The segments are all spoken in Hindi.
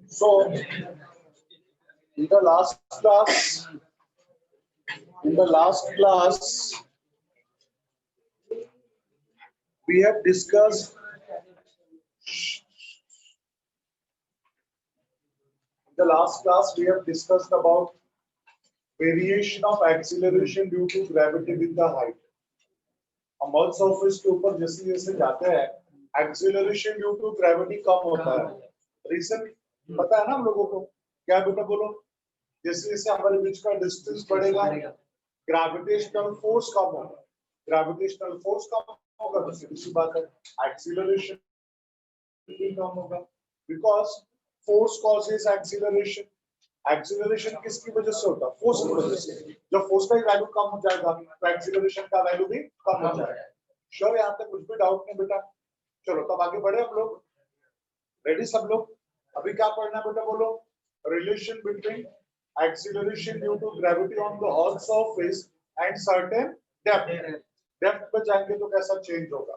So in the last class, in the last class, we have discussed about variation of acceleration due to gravity with the height. हम अर्थ सरफेस के ऊपर जैसे जैसे जाते हैं एक्सीलरेशन ड्यू टू ग्रेविटी कम होता है. रीजन पता है ना हम लोगों को? क्या बेटा बोलो? जैसे जैसे हमारे बीच का डिस्टेंस बढ़ेगा ग्रेविटेशनल फोर्स कम होगा. ग्रेविटेशनल फोर्स कम होगा तो सीधी बात है एक्सीलरेशन भी कम होगा. Because force causes acceleration. Acceleration किसकी वजह से होता है? फोर्स की वजह से. जब फोर्स का वैल्यू कम हो जाएगा तो एक्सीलरेशन का वैल्यू भी कम हो जाएगा. श्योर? यहाँ पे कुछ भी डाउट नहीं बेटा? चलो तब आगे बढ़े हम लोग. रेडी सब लोग? अभी क्या पढ़ना है बेटा बोलो? Relation between acceleration due to gravity on the earth surface and certain depth. Depth पे जाएंगे तो कैसा चेंज होगा?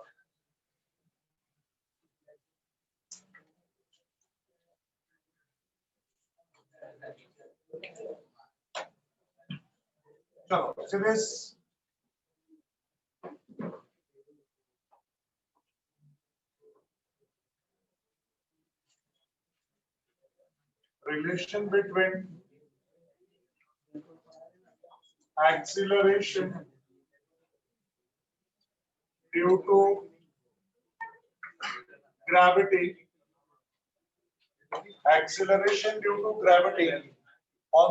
चलो series relation between acceleration due to gravity on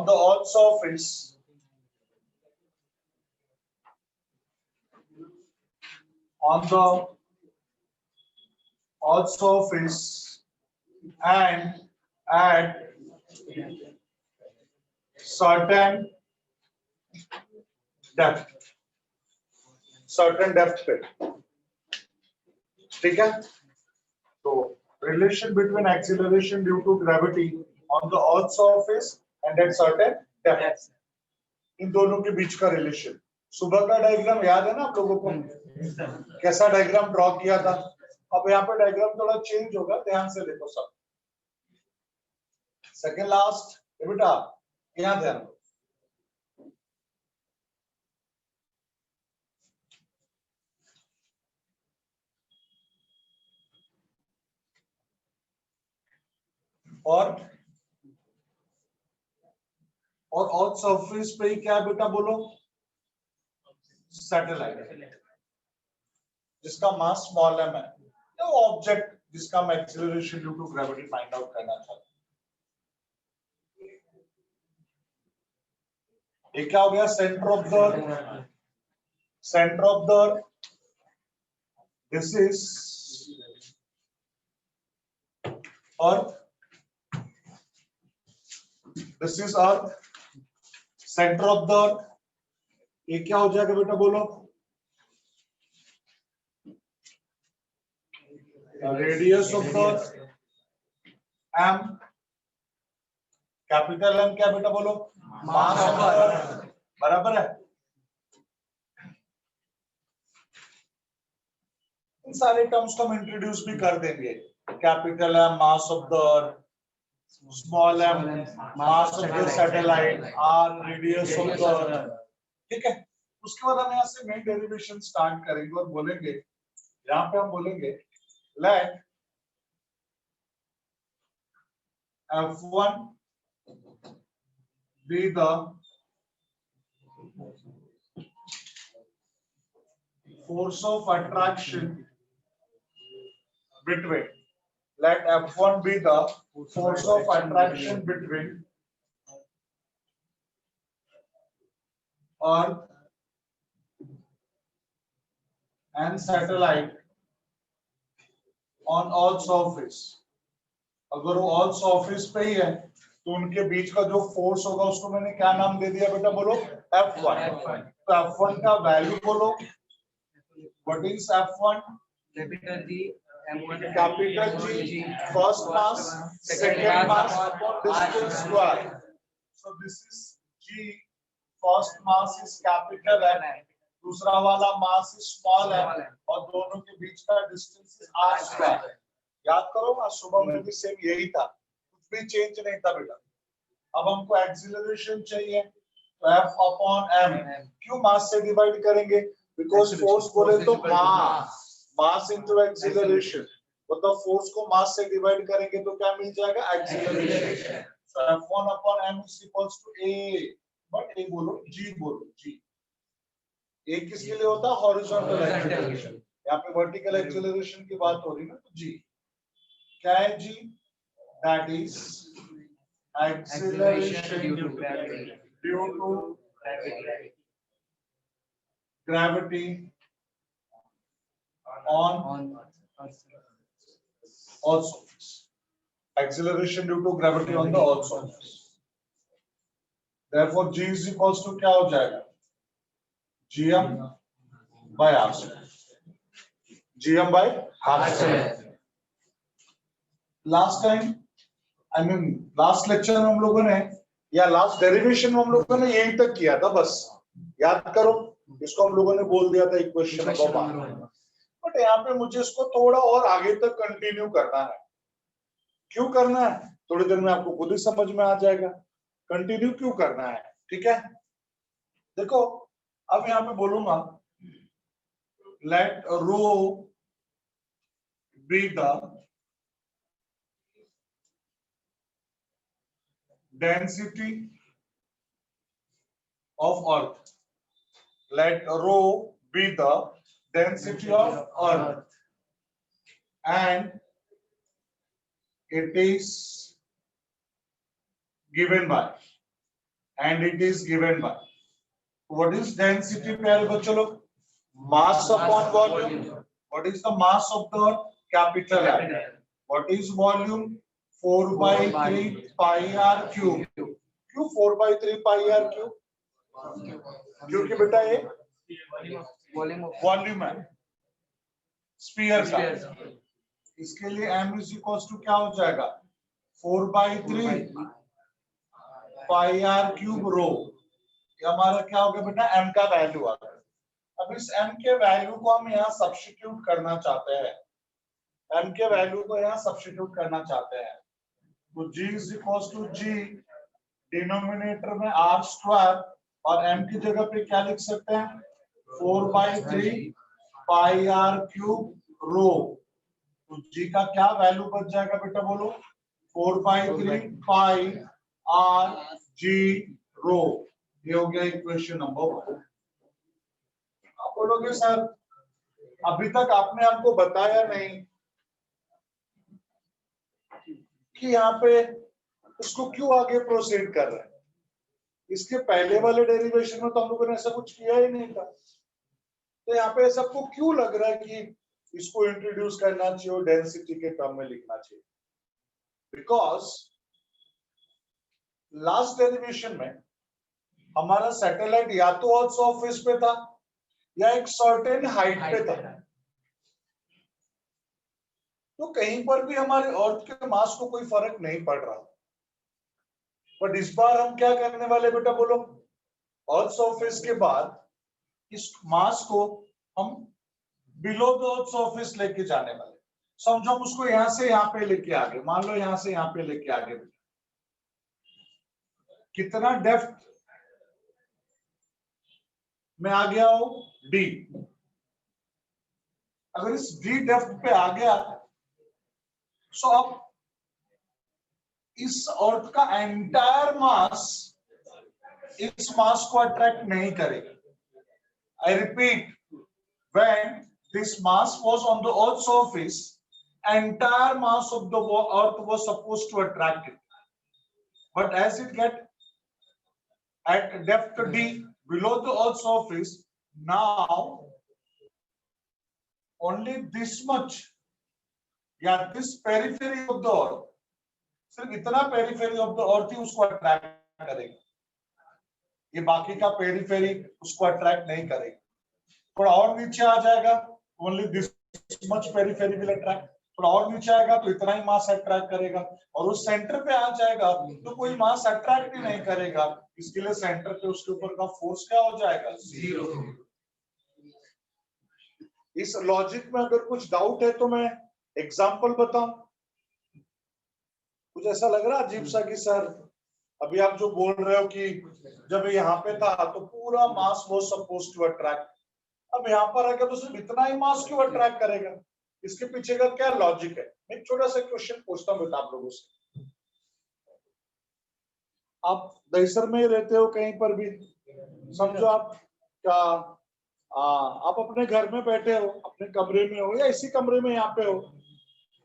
the earth surface and at certain depth पे. ठीक है? तो relation between acceleration due to gravity on the earth surface and at certain depth. इन दोनों के बीच का रिलेशन. सुबह का डायग्राम याद है ना आप लोगों को? कैसा डायग्राम ड्रॉ किया था? अब यहाँ पे डायग्राम थोड़ा चेंज होगा, ध्यान से देखो सब. सेकेंड लास्ट बेटा यहाँ ध्यान दो. और अर्थ सरफेस पे ही क्या बेटा बोलो? सैटेलाइट जिसका मास स्मॉल m है. तो ऑब्जेक्ट जिसका मैं acceleration due to gravity find out करना चाहता हूं. ये क्या हो गया? Centre of the this is earth. This is earth. Centre of the earth. ये क्या हो जाएगा बेटा बोलो? Radius of the earth m. Capital M क्या बेटा बोलो? Mass of the earth. बराबर है? इन सारे टर्म्स को हम इंट्रोड्यूस भी कर देंगे. Capital M mass of the earth, small m mass of the satellite, r radius of the अर्थ. ठीक है? उसके बाद हम यहाँ से मेन डेरिवेशन स्टार्ट करेंगे और बोलेंगे, यहाँ पे हम बोलेंगे late F1 be the force of attraction between. Let F1 be the force of attraction between Earth and satellite on Earth's surface. अगर वो Earth's surface पे ही है तो उनके बीच का जो फोर्स होगा उसको मैंने क्या नाम दे दिया बेटा बोलो? F1. तो F1 का वैल्यू बोलो. What is F1? Capital G, M1, Capital G, first mass, second mass upon distance square. So this is G first mass is capital N है, दूसरा वाला मास इज स्मॉल है, और दोनों के बीच का डिस्टेंस इज आर स्क्वायर। याद करो आज सुबह में भी सेम यही था, कुछ भी चेंज नहीं था बेटा। अब हमको एक्सीलरेशन चाहिए, तो F अपॉन m, क्यों मास से डिवाइड करेंगे? बिकॉज फोर्स बोले तो मास इनटू एक्सीलरेशन, मतलब फोर्स को मास से डिवाइड करेंगे तो क्या मिल जाएगा? Acceleration. So F1 upon m is equals to a, but a बोलो, g बोलो, g। a किसके लिए होता है? Horizontal acceleration. यहाँ पे वर्टिकल एक्सीलरेशन की बात हो रही है ना, तो g क्या है? g that is acceleration due to gravity on all surface. Acceleration due to gravity on the all surface. Therefore, g is equals to क्या हो जाएगा? gm by r square. gm by r square. Last time, last lecture में हम लोगों ने, या लास्ट डेरिवेशन में हम लोगों ने यहीं तक किया था, बस याद करो। इसको हम लोगों ने बोल दिया था इक्वेशन नंबर 1, बट यहाँ पे मुझे इसको थोड़ा और आगे तक कंटिन्यू करना है। क्यों करना है? थोड़ी देर में आपको खुद ही समझ में आ जाएगा कंटिन्यू क्यों करना है। ठीक है, देखो अब यहाँ पे बोलूंगा, let rho be the density of earth. Let rho be the density of earth, and it is given by, what is density? प्यारे बच्चों लोग, mass upon volume. What is the mass of the earth? Capital R. What is volume? 4 by 3 pi r cube. क्यों 4 by 3 pi r cube? क्योंकि बेटा ये वॉल्यूम है स्फीयर का। इसके लिए m इज इक्वल्स टू क्या हो जाएगा? 4 by 3 pi r cube रो। ये हमारा क्या हो गया बेटा? m का वैल्यू आ गया। अब इस m के वैल्यू को हम यहाँ सब्स्टिट्यूट करना चाहते हैं, m के वैल्यू को यहाँ सब्स्टिट्यूट करना चाहते हैं, तो g is equals to g, denominator में r स्क्वायर, और m की जगह पे क्या लिख सकते हैं? 4 by 3 pi r क्यूब रो। तो g का क्या वैल्यू बच जाएगा बेटा? बोलो 4 by 3 pi r g रो। ये हो गया इक्वेशन नंबर 1। आप बोलोगे सर अभी तक आपने आपको बताया नहीं कि यहाँ पे उसको क्यों आगे प्रोसीड कर रहे हैं। इसके पहले वाले डेरिवेशन में तो हम लोगों ने ऐसा कुछ किया ही नहीं था, तो यहाँ पे सबको क्यों लग रहा है कि इसको इंट्रोड्यूस करना चाहिए और डेंसिटी के टर्म में लिखना चाहिए? बिकॉज लास्ट डेरिवेशन में हमारा सैटेलाइट या तो अर्थ सरफेस पे था या एक सर्टेन हाइट पे था, तो कहीं पर भी हमारे अर्थ के मास को कोई फर्क नहीं पड़ रहा। बट इस बार हम क्या करने वाले बेटा? बोलो, अर्थ सरफेस के बाद इस मास को हम बिलो द अर्थ सरफेस लेके जाने वाले। समझो हम उसको यहां से यहां पे लेके आगे, मान लो यहां से यहां पे लेके आगे बेटा, कितना डेप्थ में आ गया हो? डी। अगर इस डी डेप्थ पे आ गया, सो अब इस अर्थ का एंटायर मास इस मास को अट्रैक्ट नहीं करेगा। I repeat, when this mass was on the earth surface, entire mass of the earth was supposed to attract it, but as it get at depth d below the earth surface, now only this much, yeah, this periphery of the earth, सिर्फ इतना पेरिफेरी ऑफ द अर्थ ही उसको अट्रैक्ट करेगा, ये बाकी का पेरिफेरी उसको अट्रैक्ट नहीं करेगा। थोड़ा और नीचे आ जाएगा, only this much periphery will attract. थोड़ा और नीचे आएगा तो इतना ही मास अट्रैक्ट करेगा, और उस सेंटर पे आ जाएगा तो कोई मास अट्रैक्ट ही नहीं करेगा। इसके लिए सेंटर पे उसके ऊपर का फोर्स क्या हो जाएगा, 0। इस लॉजिक में अगर कुछ डाउट है तो मैं एग्जांपल बताऊं। कुछ ऐसा लग रहा अजीब सा कि सर अभी आप जो बोल रहे हो कि जब यहाँ पे था तो पूरा mass was supposed to attract, अब यहाँ पर आकर तो सिर्फ इतना ही मास क्यों अट्रैक्ट करेगा, इसके पीछे का क्या लॉजिक है? मैं एक छोटा सा क्वेश्चन पूछता हूँ बेटा आप लोगों से। आप दहीसर में ही रहते हो, कहीं पर भी समझो आप क्या आप अपने घर में बैठे हो, अपने कमरे में हो या इसी कमरे में यहाँ पे हो,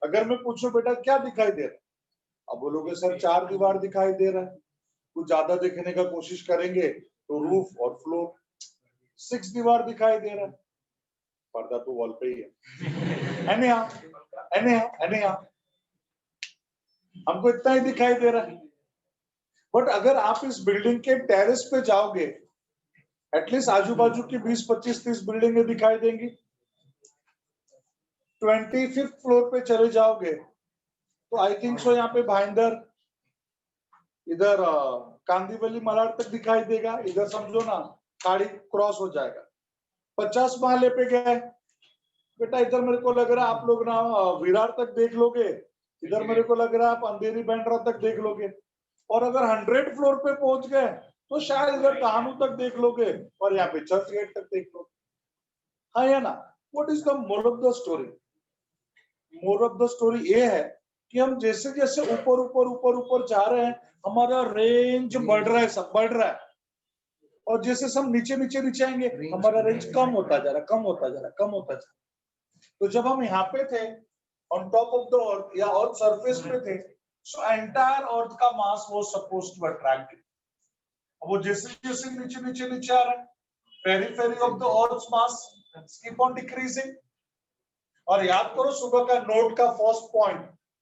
अगर मैं पूछूं बेटा क्या दिखाई दे रहा है, अब बोलोगे सर 4 दीवार दिखाई दे रहा है। कुछ ज्यादा देखने का कोशिश करेंगे तो रूफ और फ्लोर, 6 दीवार दिखाई दे रहा है, पर्दा तो वॉल पे ही है। हमको इतना ही दिखाई दे रहा है। बट अगर आप इस बिल्डिंग के टेरेस पे जाओगे, एटलीस्ट आजू बाजू की 20, 25, 30 बिल्डिंगें दिखाई देंगी। 25th फ्लोर पे चले जाओगे तो आई थिंक सो यहाँ पे भाईंदर, इधर कांदीवली मलाड तक दिखाई देगा, इधर समझो ना खाड़ी क्रॉस हो जाएगा। 50 माले पे गए बेटा, इधर मेरे को लग रहा है आप लोग ना विरार तक देख लोगे, इधर मेरे को लग रहा है आप अंधेरी बैंड्रा तक देख लोगे, और अगर 100 फ्लोर पे पहुंच गए तो शायद इधर कहानू तक देख लोगे, और यहाँ पे चर्च गेट तक देख लोगे। हाँ या ना? What is the moral of the story? Moral of the story ये है कि हम जैसे जैसे ऊपर ऊपर ऊपर ऊपर जा रहे हैं, हमारा रेंज बढ़ रहा है, सब बढ़ रहा है, और जैसे हम नीचे नीचे नीचे आएंगे हमारा रेंज कम होता जा रहा, कम होता जा रहा, कम होता जा रहा। तो जब हम यहाँ पे थे on top of the earth या अर्थ सरफेस पे थे, सो एंटायर अर्थ का mass was supposed to attract. अब वो जैसे जैसे नीचे नीचे नीचे आ रहा है, periphery of the earth's mass keep on decreasing. और याद करो सुबह का नोट का first point,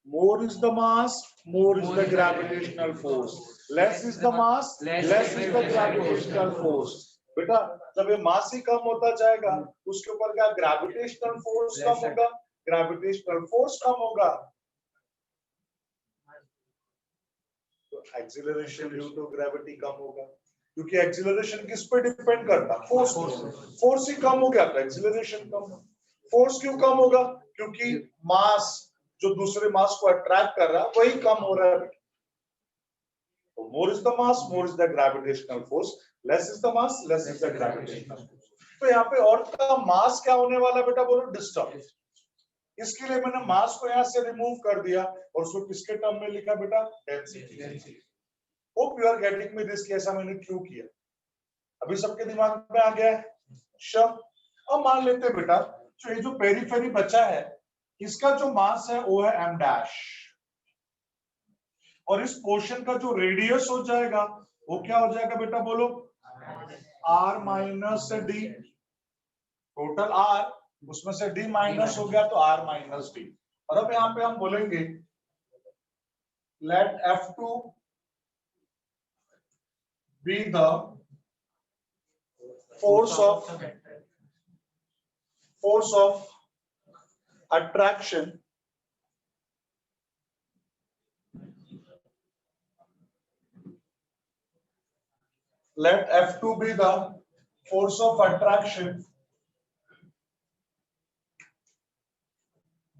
more is the mass more is the gravitational force, less is the mass less is the gravitational force. बेटा जब ये मास ही कम होता जाएगा उसके ऊपर का ग्रेविटेशनल फोर्स कम होगा, ग्रेविटेशनल फोर्स कम होगा तो एक्सीलरेशन ड्यू टू ग्रेविटी कम होगा, क्योंकि एक्सीलरेशन किस पे डिपेंड करता, फोर्स। फोर्स ही कम हो गया तो एक्सीलरेशन कम होगा। फोर्स क्यों कम होगा? क्योंकि मास जो दूसरे मास को अट्रैक्ट कर रहा है वही कम हो रहा है। तो मोर is the mass more is the gravitational force, less is the mass less is the gravitational force. तो यहाँ पे अर्थ का मास क्या होने वाला बेटा, बोलो डिस्टर्ब। इसके लिए मैंने मास को यहाँ से रिमूव कर दिया और उसको किसके टर्म में लिखा बेटा, density. Hope you are getting me this, ऐसा मैंने क्यों किया, अभी सबके दिमाग में आ गया है? अब मान लेते हैं बेटा तो ये जो पेरिफेरी बचा है इसका जो मास है वो है m डैश, और इस पोर्शन का जो रेडियस हो जाएगा वो क्या हो जाएगा बेटा, बोलो r minus D, total r उसमें से d माइनस हो गया तो r माइनस डी। और अब यहाँ पे हम बोलेंगे late F2 be the force of attraction let F2 be the force of attraction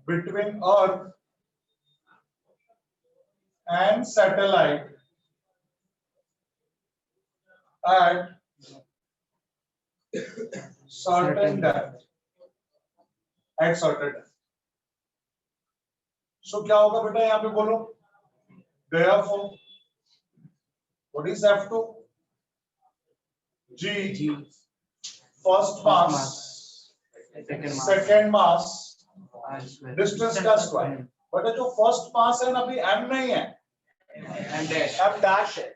between Earth and satellite at certain depth. At certain depth. So क्या होगा बेटा यहाँ पे बोलो, therefore what is F2? G first mass second mass distance का स्क्वायर। बट जो फर्स्ट मास है ना अभी m नहीं है, m डैश है,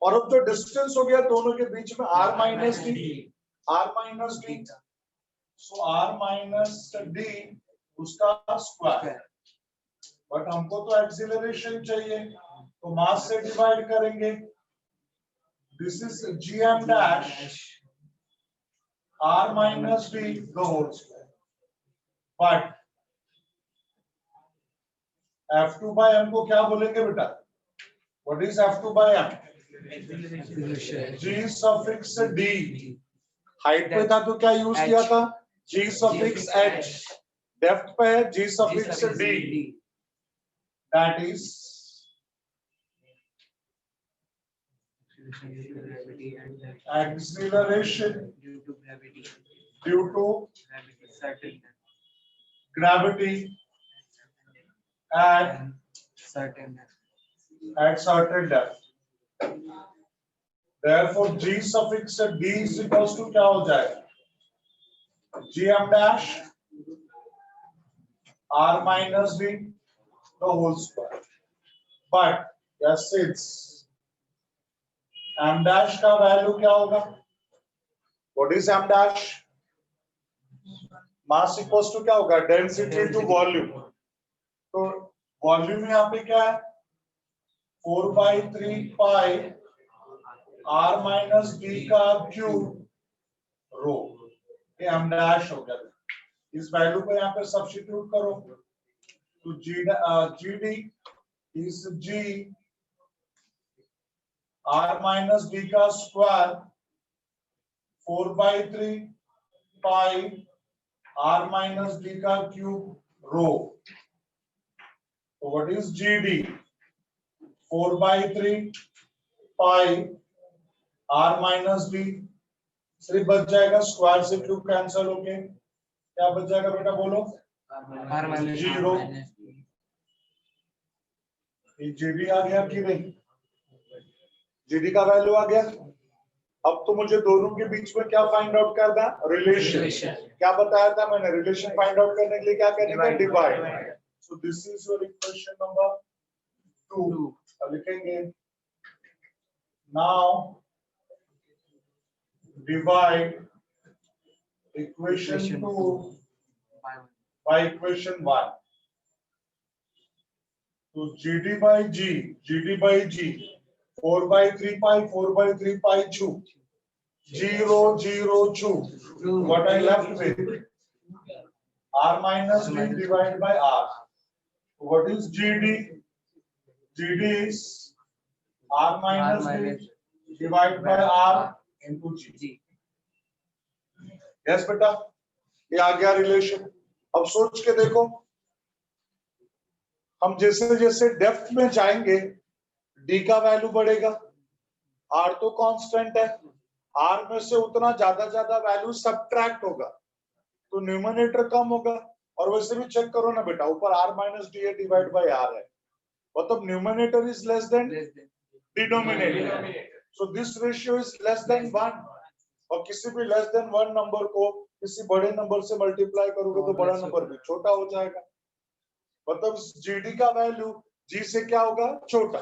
और अब जो डिस्टेंस हो गया दोनों के बीच में r minus d, so r minus d उसका स्क्वायर। बट हमको तो एक्सीलरेशन चाहिए तो मास से डिवाइड करेंगे, this is gm dash r minus d the whole square. But F2 by m को क्या बोलेंगे बेटा? What is F2 by m? G suffix d. Height पे था तो क्या यूज किया था? G suffix h. डेप्थ पे है G suffix d. That is acceleration due to gravity at certain depth. Therefore, G suffix d is equals to क्या हो जाएगा? Gm dash r minus d the whole square. But yes, it's m dash का वैल्यू क्या होगा? What is m dash? Mass equals to क्या होगा? Density to volume. तो वॉल्यूम यहाँ पे क्या है? 4/3 pi r minus d का क्यूब रो. ये m dash हो गया. इस वैल्यू को यहाँ पे सब्स्टिट्यूट करो तो GD is G r minus d का square 4/3 pi r minus d का cube rho. So what is GD? 4/3 pi r minus d. सिर्फ बच जाएगा स्क्वायर से क्यूब कैंसिल हो गए. क्या बच जाएगा बेटा बोलो? जीरो. जीडी आ गया कि नहीं? जीडी का वैल्यू आ गया. अब तो मुझे दोनों के बीच में क्या फाइंड आउट करना है? रिलेशन. क्या बताया था मैंने? रिलेशन फाइंड आउट करने के लिए क्या करना है? Divide. So this is your equation number 2. लिखेंगे now divide equation 2 by equation 1. So GD by G, 4/3 pi, 4/3 pi 2. 0, 0, 2. What I left with? R minus D divided by R. What is GD? GD is R minus D divided by R into G. Yes बेटा, ये आ गया रिलेशन. अब सोच के देखो, हम जैसे जैसे डेप्थ में जाएंगे डी का वैल्यू बढ़ेगा. आर तो कांस्टेंट है, आर में से उतना ज्यादा वैल्यू सबट्रैक्ट होगा तो न्यूमरेटर कम होगा. और वैसे भी चेक करो ना बेटा, ऊपर r minus d divide by r है, मतलब numerator is less than denominator. So this ratio is less than 1. और किसी भी लेस देन 1 नंबर को किसी बड़े नंबर से मल्टीप्लाई करोगे तो बड़ा नंबर भी छोटा हो जाएगा. मतलब जीडी का वैल्यू जी से क्या होगा? छोटा.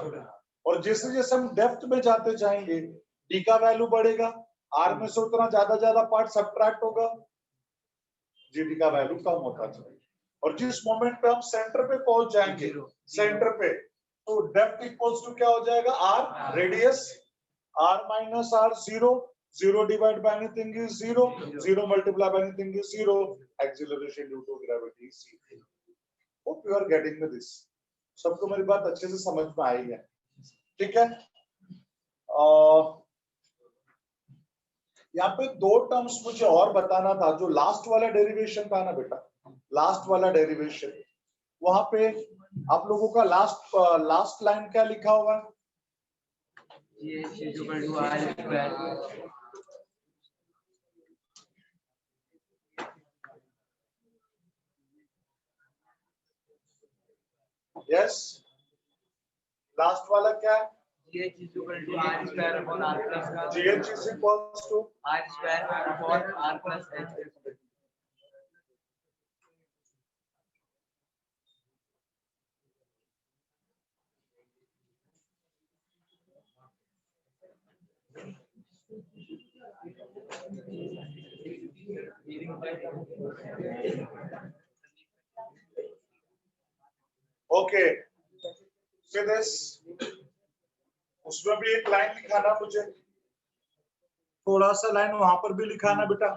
और जैसे जैसे हम डेप्थ में जाते जाएंगे डी का वैल्यू बढ़ेगा, आर में से उतना ज्यादा पार्ट सबट्रैक्ट होगा, जीडी का वैल्यू कम होता जाएगा. और जिस मोमेंट पे हम सेंटर पे पहुंच जाएंगे, सेंटर पे, तो डेप्थ इक्वल्स टू क्या हो जाएगा? R radius, r minus r 0. 0 divided by anything is 0. 0 multiplied by anything is 0. Acceleration due to gravity is 0. Hope you are getting this. सबको मेरी बात अच्छे से समझ में आई है? ठीक है. यहाँ पे 2 टर्म्स मुझे और बताना था. जो लास्ट वाला डेरिवेशन था ना बेटा, लास्ट वाला डेरिवेशन, वहां पे आप लोगों का लास्ट लाइन क्या लिखा हुआ है? यस, लास्ट वाला क्या है? GH is equal to R square upon R plus GH is equals to R square upon R plus H. Okay. See this? उसमें भी एक लाइन लिखाना मुझे, थोड़ा सा लाइन वहां पर भी लिखाना बेटा,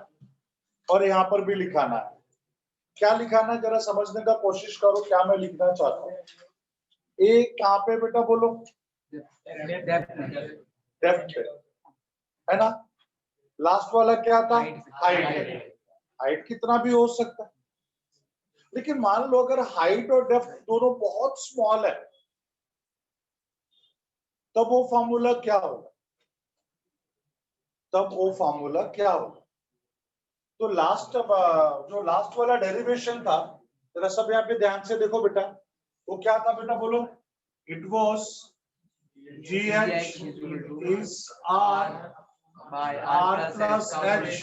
और यहाँ पर भी लिखाना है. क्या लिखाना है जरा समझने का कोशिश करो क्या मैं लिखना चाहता हूँ. ए कहाँ पे बेटा बोलो? Depth. डेप्थ पे, है ना? लास्ट वाला क्या था? हाइट। हाइट कितना भी हो सकता है, लेकिन मान लो अगर हाइट और डेप्थ दोनों बहुत स्मॉल है, तब वो फॉर्मूला क्या होगा? तो जो लास्ट वाला डेरिवेशन था, जरा सब यहाँ पे ध्यान से देखो बेटा, वो क्या था बेटा बोलो? It was GH is R By plus H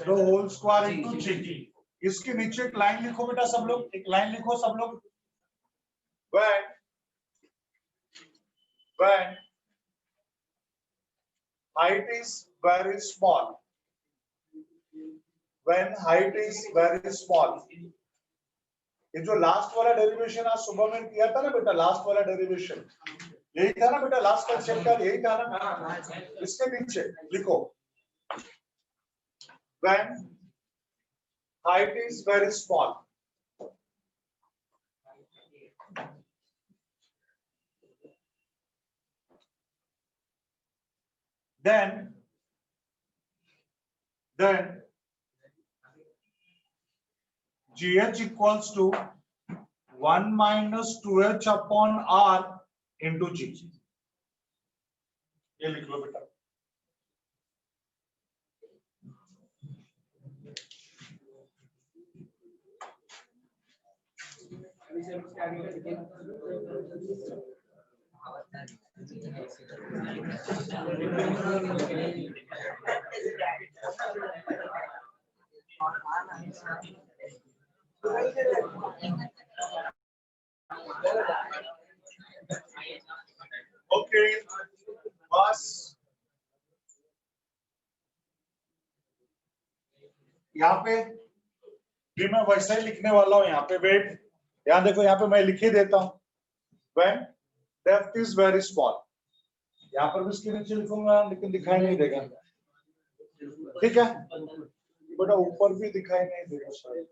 the whole square into G. इसके नीचे एक लाइन लिखो बेटा, सब लोग एक लाइन लिखो सब लोग। when height is very small, when height is very small, ये जो लास्ट वाला डेरिवेशन आज सुबह में किया था ना बेटा, लास्ट वाला डेरिवेशन यही था ना बेटा, लास्ट कंसेप्ट का यही था ना। इसके नीचे लिखो when height is very small, then GH equals to 1 minus 2H upon R into G। ये लिख लो बेटा। ओके बस यहाँ पे भी मैं वैसा ही लिखने वाला हूँ। यहाँ पे वेट, यहाँ देखो, यहाँ पे मैं लिख ही देता हूँ when depth is very small। यहाँ पर भी इसके नीचे लिखूंगा लेकिन दिखाई नहीं देगा, ठीक है बेटा, ऊपर भी दिखाई नहीं देगा शायद।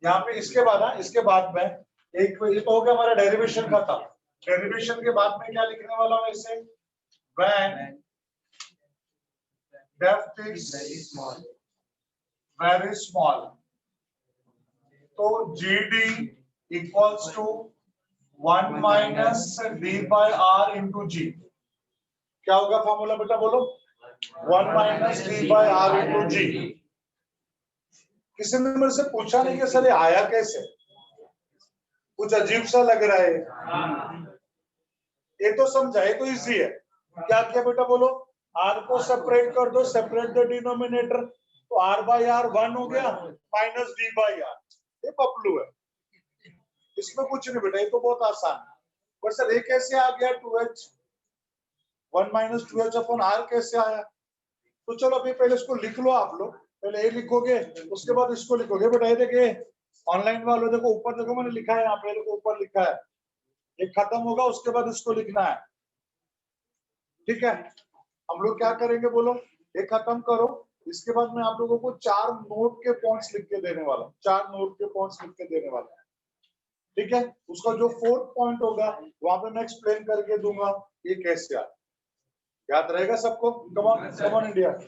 यहाँ पे इसके बाद में एक, ये तो हो गया हमारा डेरिवेशन का था। डेरिवेशन के बाद में क्या लिखने वाला हूँ इसे? when depth is very small, तो GD equals to 1 minus D by R into G। क्या होगा फॉर्मूला बेटा बोलो? 1 minus D by R into G। किसी ने मेरे से पूछा नहीं कि सर ये आया कैसे, कुछ अजीब सा लग रहा है। ये तो समझा, ये तो इजी है। क्या किया बेटा बोलो? R को सेपरेट कर दो, सेपरेट द डिनोमिनेटर, तो R by R 1 हो गया माइनस D by R। ये पपलू है, इसमें कुछ नहीं बेटा, ये तो बहुत आसान है। पर सर ये कैसे आ गया 2H 1 minus 2H upon R कैसे आया? तो चलो अभी पहले इसको लिख लो आप लोग, पहले ये लिखोगे उसके बाद इसको लिखोगे बेटा। ये देखिए ऑनलाइन वालों देखो ऊपर देखो, मैंने लिखा है यहाँ पे, देखो ऊपर लिखा है, ये खत्म होगा उसके बाद इसको लिखना है, ठीक है। हम लोग क्या करेंगे बोलो? ये खत्म करो, इसके बाद मैं आप लोगों को 4 नोट के पॉइंट्स लिख के देने वाला हूँ, 4 नोट के पॉइंट्स लिख के देने वाला है, ठीक है। उसका जो 4th पॉइंट होगा वहां पे मैं एक्सप्लेन करके दूंगा ये कैसे आया। याद रहेगा सबको? Come on India.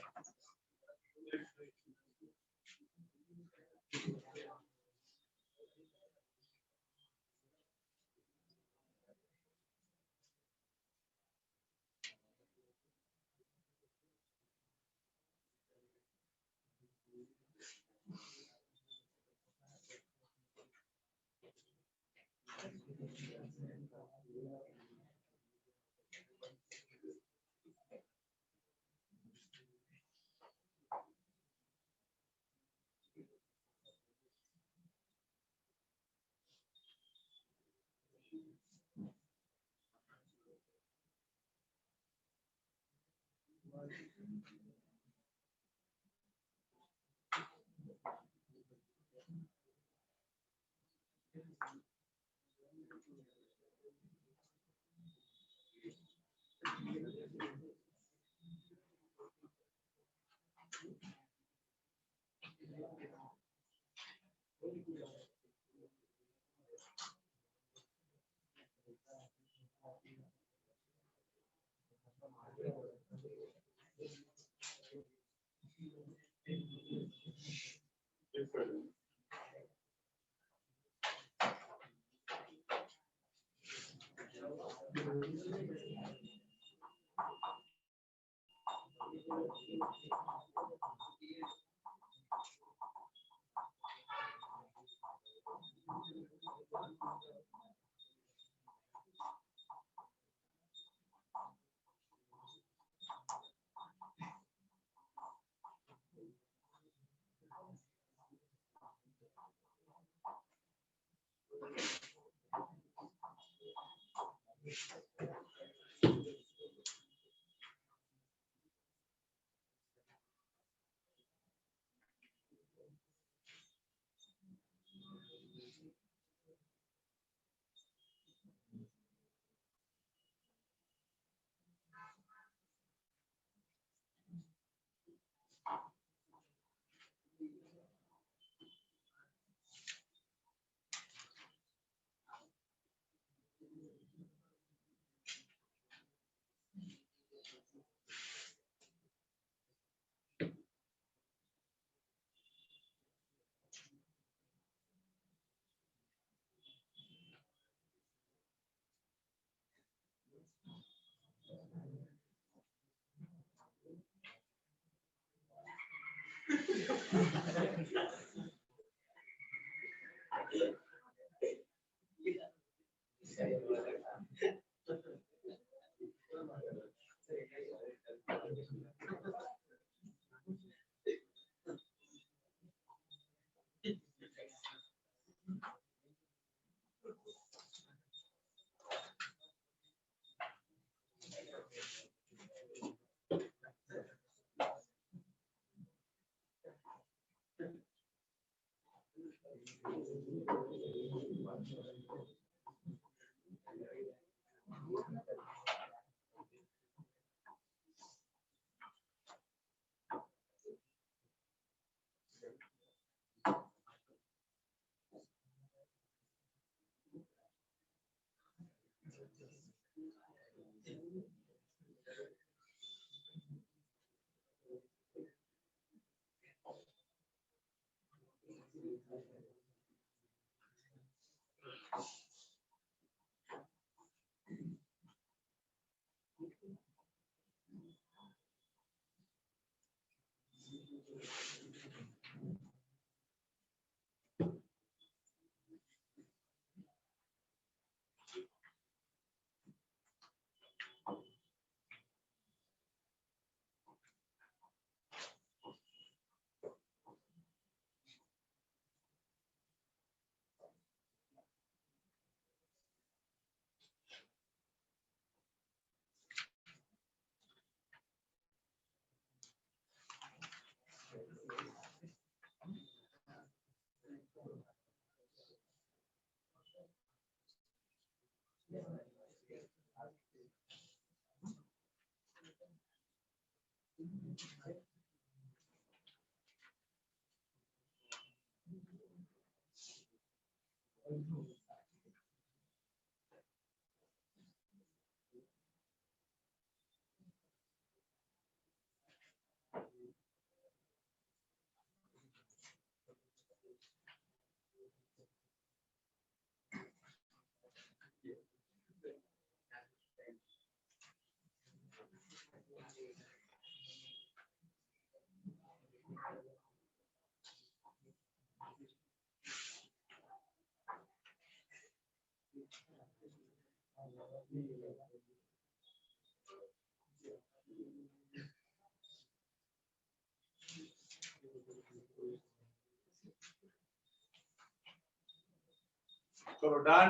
चलो डन।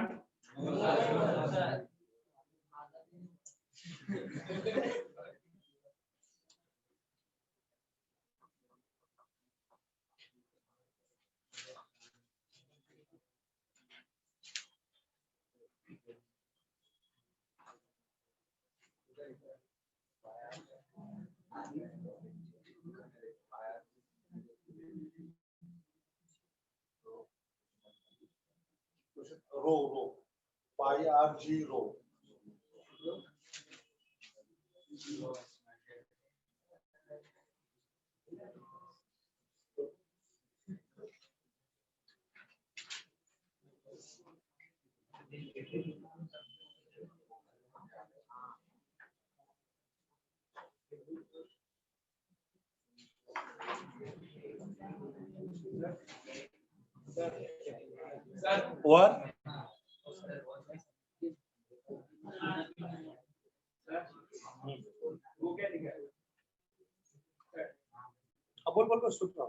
रो रो पाई आर जी रो Over. अब बोल सूत्र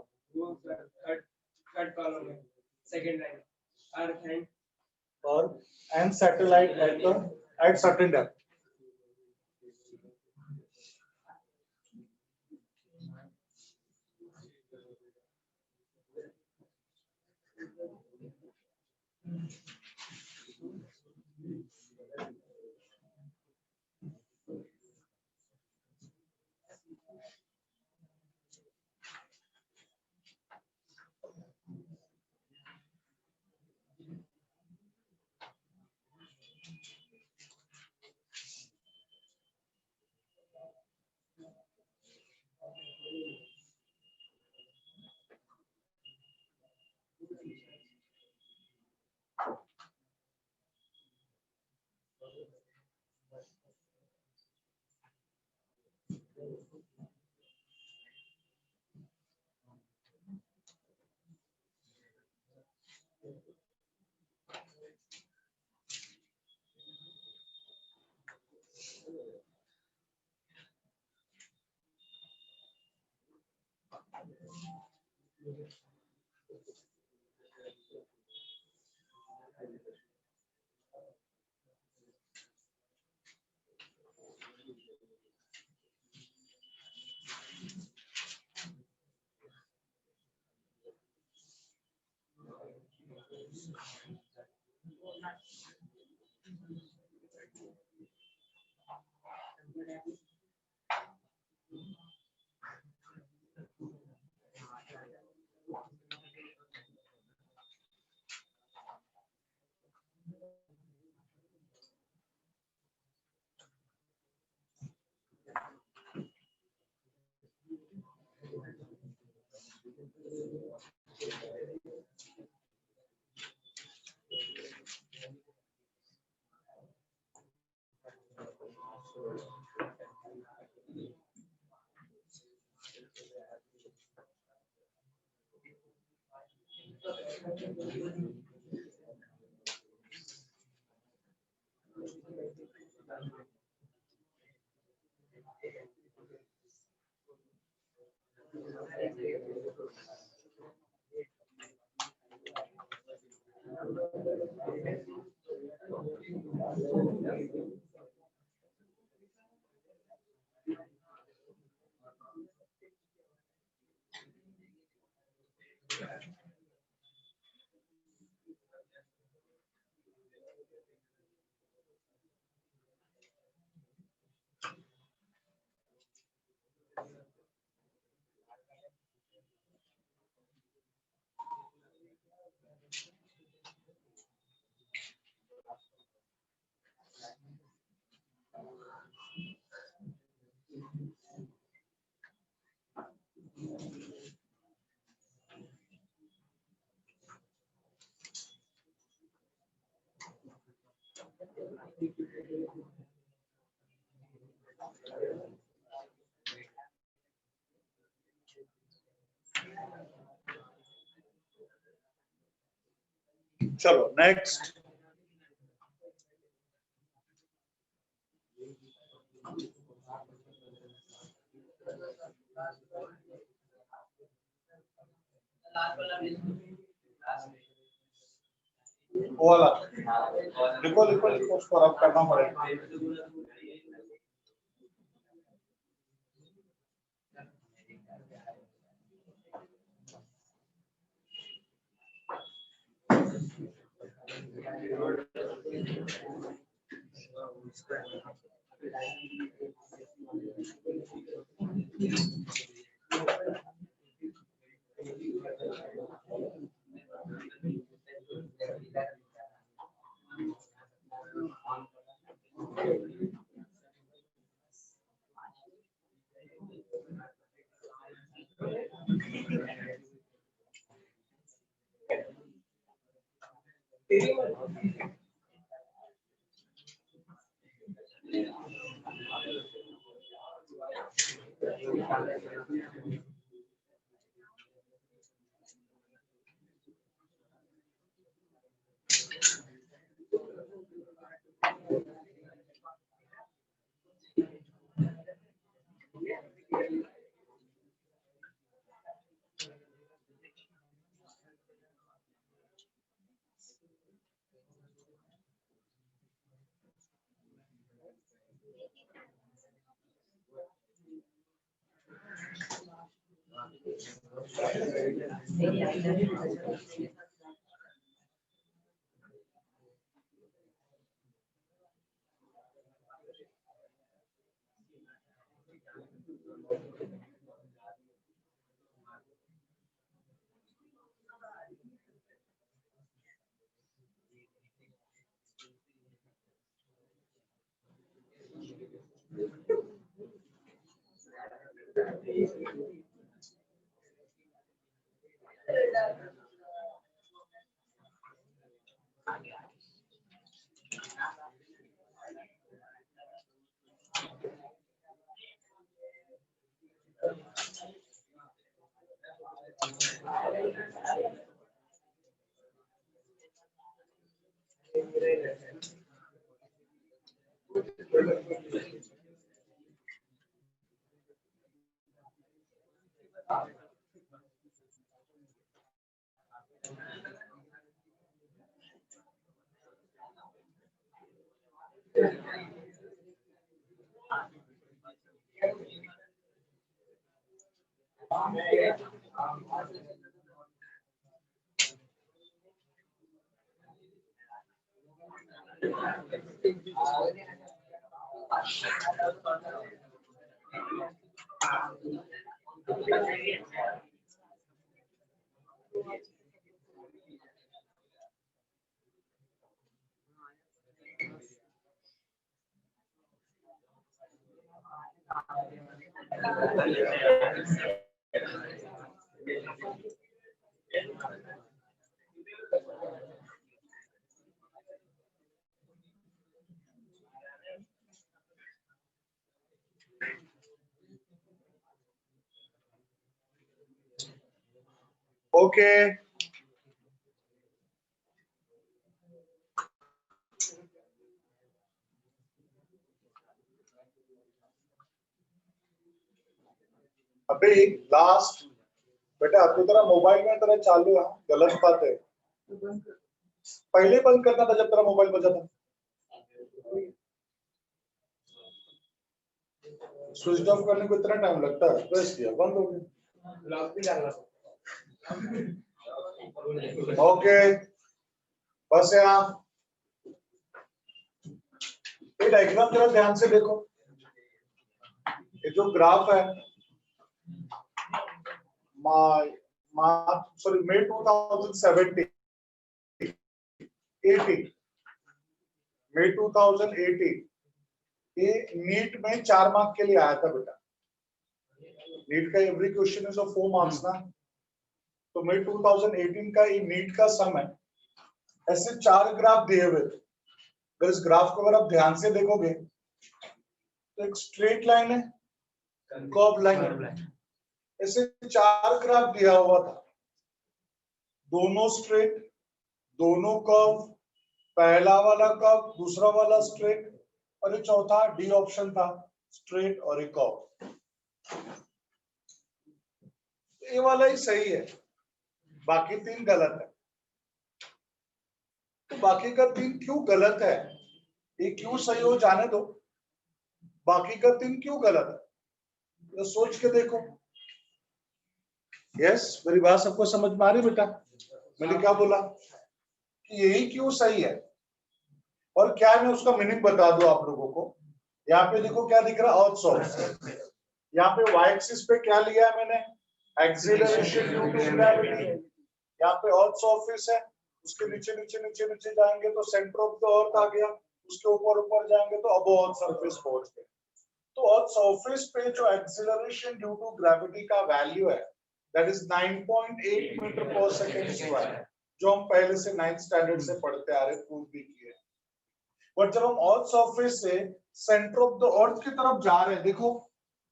third column में second line earth and satellite at certain depth. चलो नेक्स्ट वो वाला लिखो लिखो लिखो उसको रब करना पड़ेगा Okay. अभी लास्ट बेटा आपकी तरह मोबाइल में तरह चालू है, गलत बात है। पहले बंद करना था जब तेरा मोबाइल बजा था। स्विच ऑफ करने को इतना टाइम लगता है, प्रेस किया बंद हो गया। लॉक भी डालना। ओके, बस यहाँ ये डायग्राम जरा ध्यान से देखो। ये जो ग्राफ है मई 2017 मई 2018 ये नीट में 4 मार्क के लिए आया था बेटा। नीट का every question is of 4 marks ना, तो मई 2018 का ये नीट का सम है। ऐसे 4 ग्राफ दिए हुए थे। अगर इस ग्राफ को अगर आप ध्यान से देखोगे तो एक स्ट्रेट लाइन है, कर्व लाइन है। ऐसे 4 ग्राफ दिया हुआ था, दोनों स्ट्रेट, दोनों कर्व, पहला वाला कर्व, दूसरा वाला स्ट्रेट, और ये चौथा डी ऑप्शन था, स्ट्रेट और एक कर्व। ये वाला ही सही है, बाकी 3 गलत है। तो बाकी का 3 क्यों गलत है, ये क्यों सही हो जाने दो, बाकी का 3 क्यों गलत है, तो सोच के देखो। यस, मेरी बात सबको समझ में आ रही बेटा? मैंने क्या बोला कि यही क्यों सही है और क्या है, मैं उसका मीनिंग बता दूं आप लोगों को। यहाँ पे देखो क्या दिख रहा है, अर्थ सरफेस। यहाँ पे वाई एक्सिस पे क्या लिया है मैंने, एक्सीलरेशन ड्यू टू ग्रेविटी। यहाँ पे अर्थ सरफेस है, उसके नीचे नीचे नीचे नीचे जाएंगे तो सेंटर ऑफ द अर्थ आ गया, उसके ऊपर ऊपर जाएंगे तो अब अर्थ सरफेस पहुंच गए। तो अर्थ सरफेस पे जो एक्सीलरेशन ड्यू टू ग्रेविटी का वैल्यू है दैट इज 9.8 मीटर पर सेकंड स्क्वायर, जो हम पहले से 9th स्टैंडर्ड से पढ़ते आ रहे, प्रूव भी किए। बट जब हम अर्थ सरफेस से सेंटर ऑफ द अर्थ की तरफ जा रहे हैं, देखो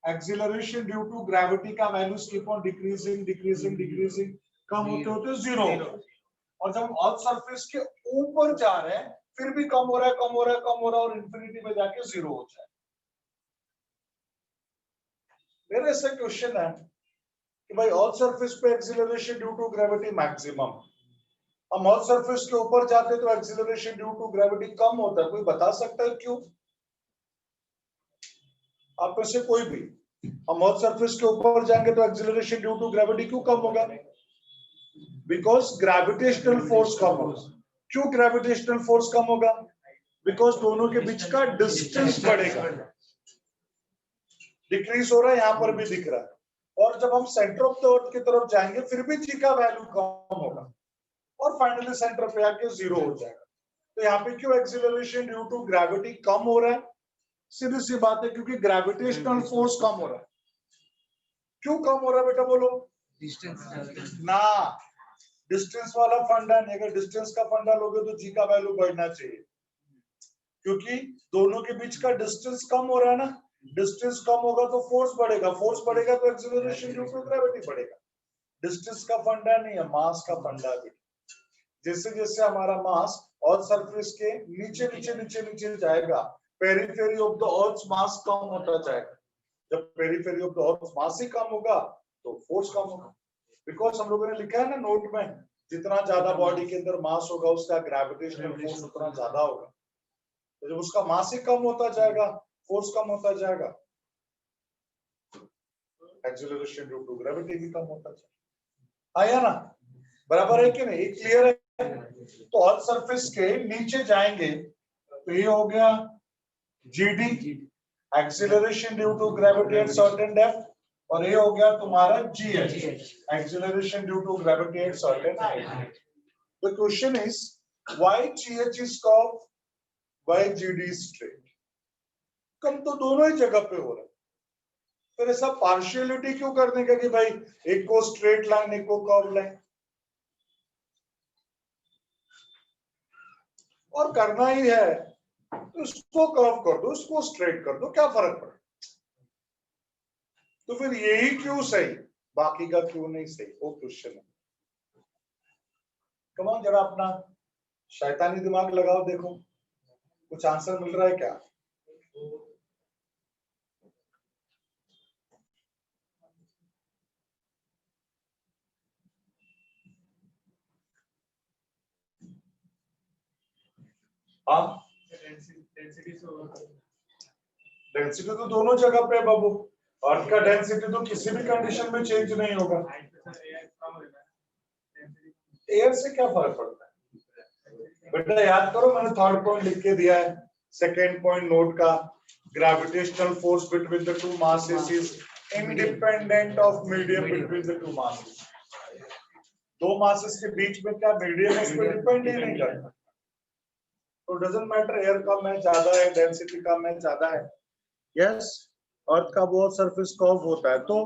एक्सीलरेशन ड्यू टू ग्रेविटी का value keep on decreasing decreasing decreasing, कम होते होते 0। और जब हम अर्थ सरफेस के ऊपर जा रहे हैं फिर भी कम हो रहा है, कम हो रहा है, कम हो रहा है, और इंफिनिटी में जाके 0 हो जाए। मेरे से क्वेश्चन है कि भाई अर्थ सरफेस पे acceleration due to gravity maximum, हम अर्थ सरफेस के ऊपर जाते तो एक्सीलरेशन ड्यू टू ग्रेविटी कम होता है, कोई बता सकता है क्यों? आप में से कोई भी हम अर्थ सरफेस के ऊपर जाएंगे तो एक्सीलरेशन ड्यू टू ग्रेविटी क्यों कम होगा? बिकॉज ग्रेविटेशनल फोर्स कम होगा। क्यों ग्रेविटेशनल फोर्स कम होगा? बिकॉज दोनों के बीच का डिस्टेंस बढ़ेगा। डिक्रीज हो रहा है, यहां पर भी दिख रहा है। और जब हम सेंटर ऑफ द अर्थ की तरफ जाएंगे फिर भी जी का वैल्यू कम होगा और फाइनली सेंटर पे आके जीरो हो जाएगा। तो यहाँ पे क्यों एक्सीलरेशन ड्यू टू ग्रेविटी कम हो रहा है? सीधी सी बात है, क्योंकि ग्रेविटेशनल फोर्स कम हो रहा है। क्यों कम हो रहा है बेटा बोलो? डिस्टेंस ना, डिस्टेंस वाला फंडा नहीं। अगर डिस्टेंस का फंडा लोगे तो जी का वैल्यू बढ़ना चाहिए, क्योंकि दोनों के बीच का डिस्टेंस कम हो रहा है ना। डिस्टेंस कम होगा तो फोर्स बढ़ेगा, फोर्स बढ़ेगा तो एक्सीलरेशन ड्यू टू ग्रेविटी बढ़ेगा। डिस्टेंस का फंडा नहीं है, मास का फंडा है। जैसे जैसे हमारा मास अर्थ सरफेस के नीचे नीचे नीचे नीचे जाएगा, पेरिफेरी ऑफ द अर्थ मास कम होता जाएगा। जब पेरिफेरी ऑफ द अर्थ मास ही कम होगा तो फोर्स कम होगा। बिकॉज हम लोगों ने लिखा है ना नोट में, जितना ज्यादा बॉडी के अंदर मास होगा उसका ग्रेविटेशनल फोर्स उतना ज्यादा होगा। तो जब उसका मास ही कम होता जाएगा, फोर्स कम होता जाएगा, एक्सीलरेशन ड्यू टू ग्रेविटी भी कम होता जाएगा। आया ना? बराबर है कि नहीं? क्लियर है? तो अर्थ सरफेस के नीचे जाएंगे तो ये हो गया GD, acceleration due to gravity at certain depth, और ये हो गया तुम्हारा GH, acceleration due to gravity at certain height. The question is why GH is curve, why GD is straight? Come तो दोनों ही जगह पे हो रहा है, फिर ऐसा पार्शियलिटी क्यों करने का कि भाई एक को स्ट्रेट लाइन एक को कर्व लाइन? और करना ही है तो उसको कर्व कर दो, उसको स्ट्रेट कर दो, क्या फर्क पड़े? तो फिर यही क्यों सही, बाकी का क्यों नहीं सही? वो क्वेश्चन है। कम ऑन, जरा अपना शैतानी दिमाग लगाओ, देखो कुछ आंसर मिल रहा है क्या? हाँ, डेंसिटी तो दोनों जगह पे है बाबू। अर्थ का डेंसिटी तो किसी भी कंडीशन में चेंज नहीं होगा। एयर से क्या फर्क पड़ता है बेटा? याद करो, मैंने थर्ड पॉइंट लिख के दिया है। सेकेंड पॉइंट नोट का, gravitational force between the two masses is independent of medium between the two masses. दो मासेस के बीच में क्या मीडियम उस पर डिपेंड ही नहीं करता। तो डजंट मैटर एयर कम है ज्यादा है, डेंसिटी कम है ज्यादा है। यस, अर्थ का बहुत सरफेस कर्व होता है, तो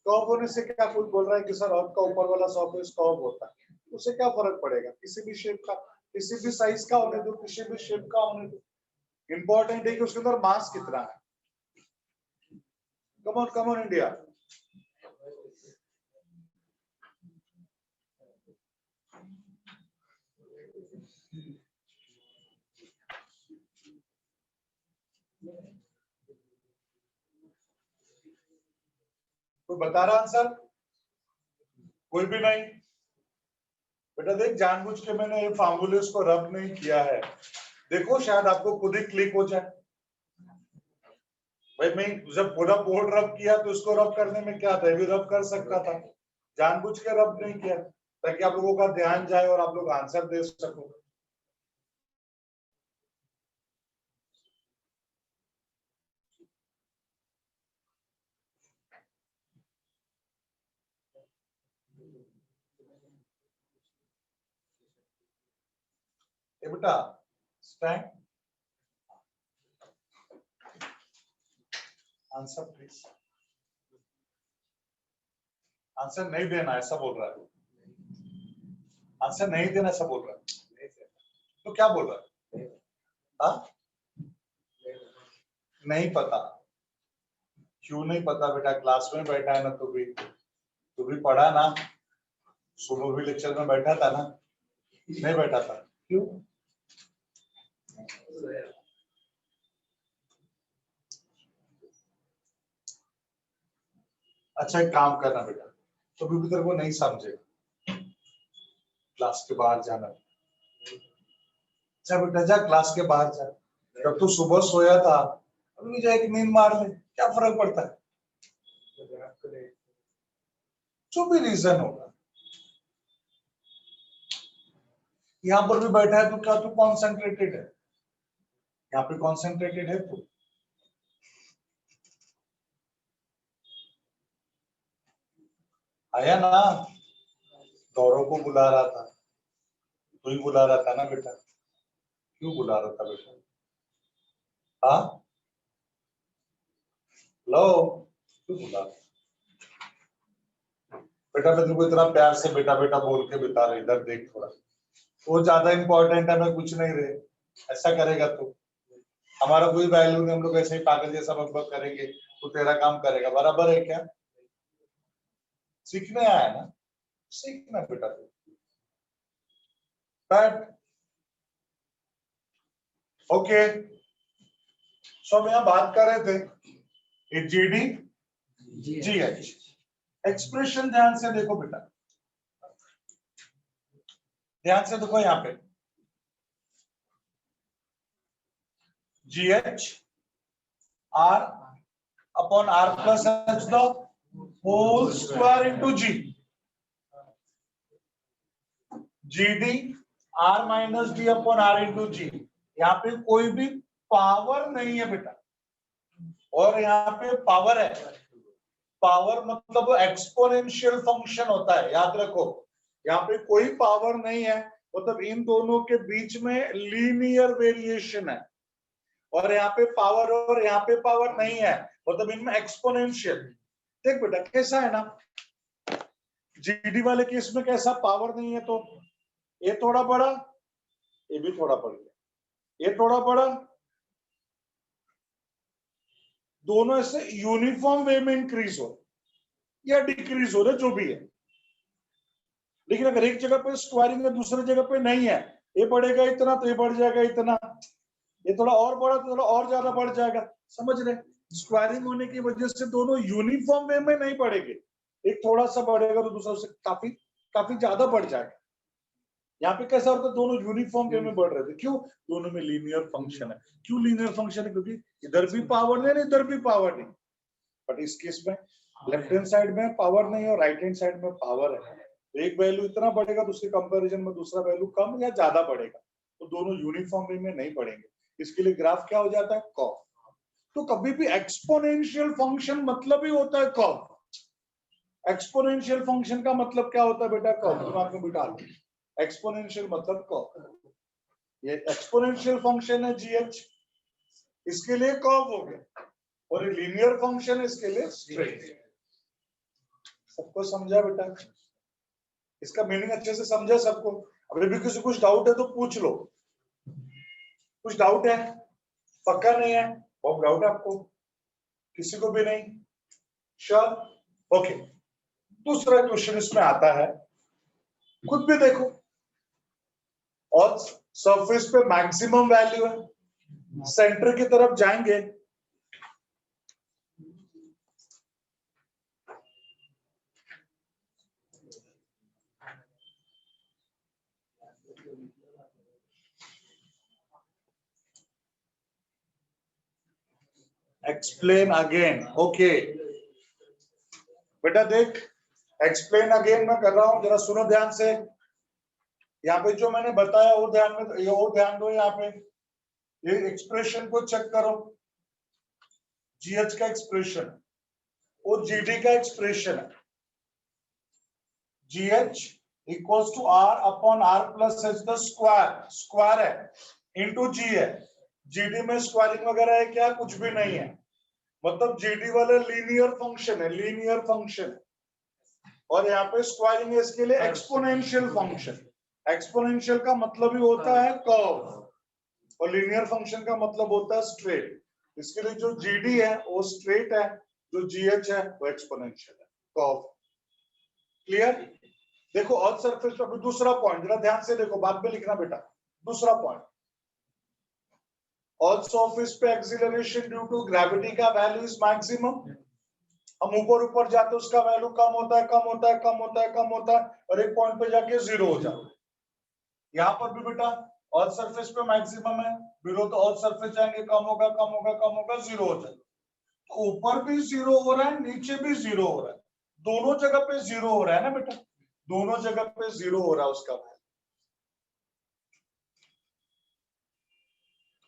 कर्व होने से क्या कोई बोल रहा है कि सर अर्थ का ऊपर वाला सरफेस कर्व होता है, उससे क्या फर्क पड़ेगा? किसी भी शेप का, किसी भी साइज का होने दो, किसी भी शेप का होने दो। इंपॉर्टेंट है कि उसके अंदर मास कितना है। Come on India. कोई बता रहा आंसर? कोई भी नहीं? बेटा देख, जानबूझ के मैंने ये फार्मूलेस को रब नहीं किया है। देखो शायद आपको खुद ही क्लिक हो जाए। भाई मैं जब पूरा बोर्ड रब किया तो उसको रब करने में क्या था, भी रब कर सकता था। जानबूझ के रब नहीं किया ताकि आप लोगों का ध्यान जाए और आप लोग आंसर दे सको। बेटा स्टैंड, आंसर प्लीज। आंसर नहीं देना ऐसा बोल रहा है, आंसर नहीं देना ऐसा बोल रहा है। तो क्या बोल रहा है? हाँ, नहीं पता। क्यों नहीं पता बेटा? क्लास में बैठा है ना, तू भी पढ़ा ना, सुबह भी लेक्चर में बैठा था ना? नहीं बैठा था? क्यों? अच्छा एक काम करना बेटा, तो भी तेरे को नहीं समझेगा, क्लास के बाहर जाना। अच्छा बेटा जा क्लास के बाहर जा। जब तू सुबह सोया था अभी जा एक नींद मार ले, क्या फर्क पड़ता है? जो भी रीजन होगा, यहां पर भी बैठा है तो क्या तू कॉन्सेंट्रेटेड है? यहाँ पे कॉन्सेंट्रेटेड है तू? आया ना? गौरव को बुला रहा था, तू ही बुला रहा था ना बेटा? क्यों बुला रहा था बेटा? हाँ, लो, क्यों बुला रहा? बेटा मैं तुमको इतना प्यार से बेटा बेटा बोल के बता रहा, इधर देख थोड़ा, वो ज्यादा इंपॉर्टेंट है, मैं कुछ नहीं रहे। ऐसा करेगा तू, हमारा कोई वैल्यू नहीं, हम लोग ऐसे ही पागल जैसा बकबक करेंगे, तो तेरा काम करेगा, बराबर है क्या? सीखने आया ना, सीखना बेटा तू। बैठ। ओके, सो हम यहाँ बात कर रहे थे जीडी जीएच। एक्सप्रेशन ध्यान से देखो बेटा, ध्यान से देखो यहाँ पे, GH R upon R plus H the whole square into G, GD R minus D upon R into G। यहाँ पे कोई भी पावर नहीं है बेटा, और यहाँ पे पावर है। पावर मतलब एक्सपोनेंशियल फंक्शन होता है, याद रखो। यहाँ पे कोई पावर नहीं है, मतलब इन दोनों के बीच में लीनियर वेरिएशन है। और यहाँ पे पावर और यहाँ पे पावर नहीं है, मतलब इनमें एक्सपोनेंशियल। देख बेटा कैसा है ना, जीडी वाले केस में कैसा पावर नहीं है, तो ये थोड़ा बड़ा, ये भी थोड़ा बढ़ गया, ये थोड़ा बड़ा, दोनों ऐसे यूनिफॉर्म वे में इंक्रीज हो या डिक्रीज हो रहे, जो भी है। लेकिन अगर एक जगह पे स्क्वायरिंग है, दूसरी जगह पे नहीं है, ये बढ़ेगा इतना तो ये बढ़ जाएगा इतना, ये थोड़ा और बढ़ा तो थोड़ा और ज्यादा बढ़ जाएगा, समझ रहे? स्क्वायरिंग होने की वजह से दोनों यूनिफॉर्म वे में नहीं बढ़ेंगे, एक थोड़ा सा बढ़ेगा तो दूसरा से काफी काफी ज्यादा बढ़ जाएगा। यहाँ पे कैसा होता है, दोनों यूनिफॉर्म वे में बढ़ रहे थे, क्यों? दोनों में लीनियर फंक्शन है। क्यों लीनियर फंक्शन है? क्योंकि इधर भी पावर नहीं, इधर भी पावर नहीं। बट इस केस में लेफ्ट हैंड साइड में पावर नहीं और राइट हैंड साइड में पावर है, तो एक वैल्यू इतना बढ़ेगा तो उसके कंपैरिजन में दूसरा वैल्यू कम या ज्यादा बढ़ेगा, तो दोनों यूनिफॉर्म वे में नहीं बढ़ेंगे। इसके लिए ग्राफ क्या हो जाता है? कर्व। तो कभी भी एक्सपोनेंशियल फंक्शन मतलब ही होता है कर्व। एक्सपोनेंशियल फंक्शन का मतलब क्या होता है बेटा? कर्व। दिमाग में बिठा लो, एक्सपोनेंशियल मतलब कर्व। ये एक्सपोनेंशियल फंक्शन है जीएच, इसके लिए कर्व हो गया, और ये लीनियर फंक्शन है, इसके लिए स्ट्रेट। सबको समझा बेटा? इसका मीनिंग अच्छे से समझा सबको? अभी भी किसी कुछ डाउट है तो पूछ लो। कुछ डाउट है? पक्का नहीं है? बहुत डाउट है आपको? किसी को भी नहीं? श्योर? ओके, दूसरा क्वेश्चन इसमें आता है, खुद भी देखो, और सरफेस पे मैक्सिमम वैल्यू है, सेंटर की तरफ जाएंगे, एक्सप्लेन अगेन। ओके बेटा देख, एक्सप्लेन अगेन मैं कर रहा हूं, जरा सुनो ध्यान से। यहाँ पे जो मैंने बताया वो ध्यान में, वो ध्यान दो। यहाँ पे ये एक्सप्रेशन को चेक करो, जीएच का एक्सप्रेशन, वो जीडी का एक्सप्रेशन है। GH equals to r upon r plus h the square, square है, इंटू जी है। जीडी में स्क्वायरिंग वगैरह है क्या? कुछ भी नहीं है, मतलब जीडी वाला लीनियर फंक्शन है, लीनियर फंक्शन। और यहाँ पे स्क्वायरिंग है, इसके लिए एक्सपोनेंशियल फंक्शन। एक्सपोनेंशियल का मतलब ही होता है कर्व, और लीनियर फंक्शन का मतलब होता है स्ट्रेट। इसके लिए जो जीडी है वो स्ट्रेट है, जो जीएच है वो एक्सपोनेंशियल है, कर्व। क्लियर? देखो ऑल सरफेस पे अभी दूसरा पॉइंट, जरा ध्यान से देखो, बाद में लिखना बेटा। दूसरा पॉइंट, ऑल सरफेस पे एक्सीलरेशन ड्यू टू ग्रेविटी का वैल्यू इज मैक्सिमम। हम ऊपर ऊपर जाते उसका वैल्यू कम होता है, कम होता है, कम होता है, कम होता है, और एक पॉइंट पे जाके जीरो हो जाता है। यहाँ पर भी बेटा ऑल सरफेस पे मैक्सिमम है, बिलो तो ऑल सरफेस जाएंगे, कम होगा, कम होगा, कम होगा, जीरो हो जाएगा। तो ऊपर भी जीरो हो रहा है, नीचे भी जीरो हो रहा है, दोनों जगह पे जीरो हो रहा है ना बेटा, दोनों जगह पे जीरो हो रहा है उसका वैल्यू।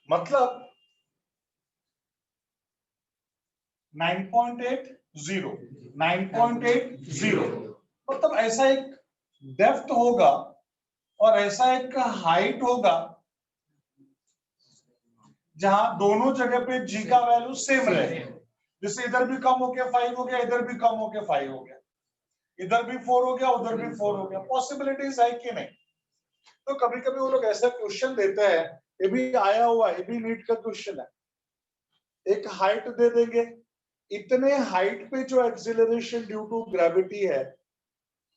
मतलब 9.80 9.80 मतलब ऐसा एक डेप्थ होगा और ऐसा एक हाइट होगा जहां दोनों जगह पे जी का वैल्यू सेम रहे। जैसे इधर भी कम हो गया 5 हो गया, इधर भी कम हो गया 5 हो गया, इधर भी 4 हो गया, उधर भी 4 हो गया। पॉसिबिलिटीज है कि नहीं? तो कभी कभी वो लोग ऐसा क्वेश्चन देते हैं, ये भी आया हुआ है, ये भी नीट का क्वेश्चन है। एक हाइट दे देंगे, इतने हाइट पे जो एक्सिलरेशन ड्यू टू ग्रेविटी है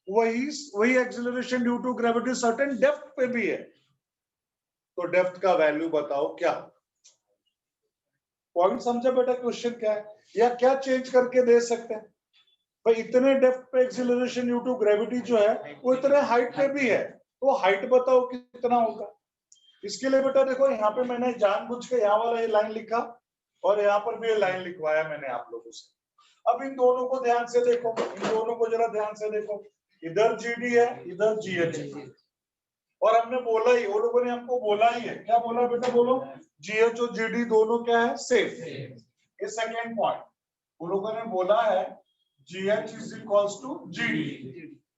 वही acceleration due to gravity certain depth पे भी है, तो डेप्थ का वैल्यू बताओ क्या? पॉइंट समझा बेटा क्वेश्चन क्या है? या क्या चेंज करके दे सकते हैं भाई, इतने डेप्थ पे एक्सिलरेशन ड्यू टू ग्रेविटी जो है वो इतने हाइट पे भी है, तो हाइट बताओ कितना होगा? इसके लिए बेटा देखो यहाँ पे मैंने जानबूझ के यहाँ वाला ये लाइन लिखा और यहाँ पर भी ये लाइन लिखवाया मैंने आप लोगों से। अब इन दोनों को ध्यान से देखो, इन दोनों को जरा ध्यान से देखो, इधर जीडी है, इधर जीएच है, और हमने बोला ही, वो लोगों ने हमको बोला ही है, क्या बोला बेटा बोलो? जीएच और जीडी दोनों क्या है? सेम। ये सेकेंड पॉइंट, वो लोगों ने बोला है GH is equals to GD।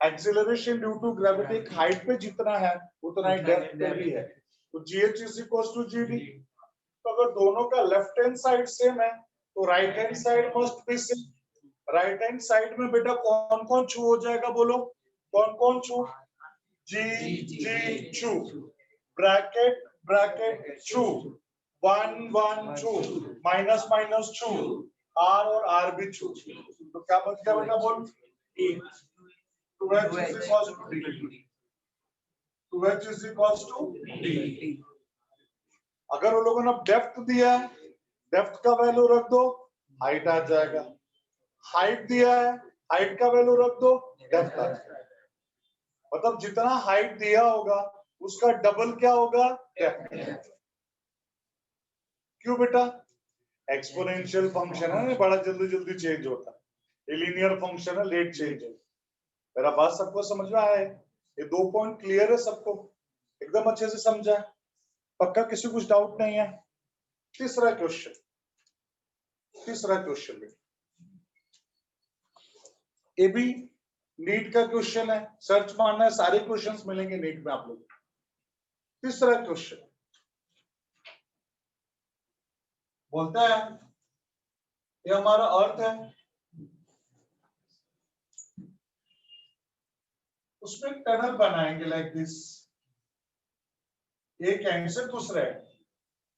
Acceleration due to gravity एक हाइट पे जितना है उतना ही डेप्थ पे भी है, तो GH is equals to GD। तो अगर दोनों का लेफ्ट हैंड साइड सेम है तो right hand side must be same. Right hand side में बेटा कौन कौन छू हो जाएगा बोलो? कौन कौन छू? G छू, ब्रैकेट ब्रैकेट छू, 1 1 छू, माइनस माइनस छू, R और R भी छू, तो क्या बच गया बेटा बोल? 2H is equals to D। 2H is equals to D। अगर वो लोगों ने डेप्थ दिया है, डेप्थ का वैल्यू रख दो, हाइट आ जाएगा। हाइट दिया है, हाइट का वैल्यू रख दो, डेप्थ आ जाएगा। मतलब जितना हाइट दिया होगा उसका डबल क्या होगा? डेप्थ। क्यों बेटा? एक्सपोनेंशियल फंक्शन है ना, बड़ा जल्दी जल्दी चेंज होता है, ये लीनियर फंक्शन है, लेट चेंज होता है। मेरा बात सबको समझ में आया है? ये 2 पॉइंट क्लियर है सबको? एकदम अच्छे से समझा है? पक्का किसी कुछ डाउट नहीं है? तीसरा क्वेश्चन, तीसरा क्वेश्चन बेटा, ये भी नीट का क्वेश्चन है, सर्च मारना है, सारे क्वेश्चंस मिलेंगे नीट में आप लोग। तीसरा क्वेश्चन बोलता है ये हमारा अर्थ है, उसमें टनल बनाएंगे लाइक दिस, एक एंड से दूसरे एंड,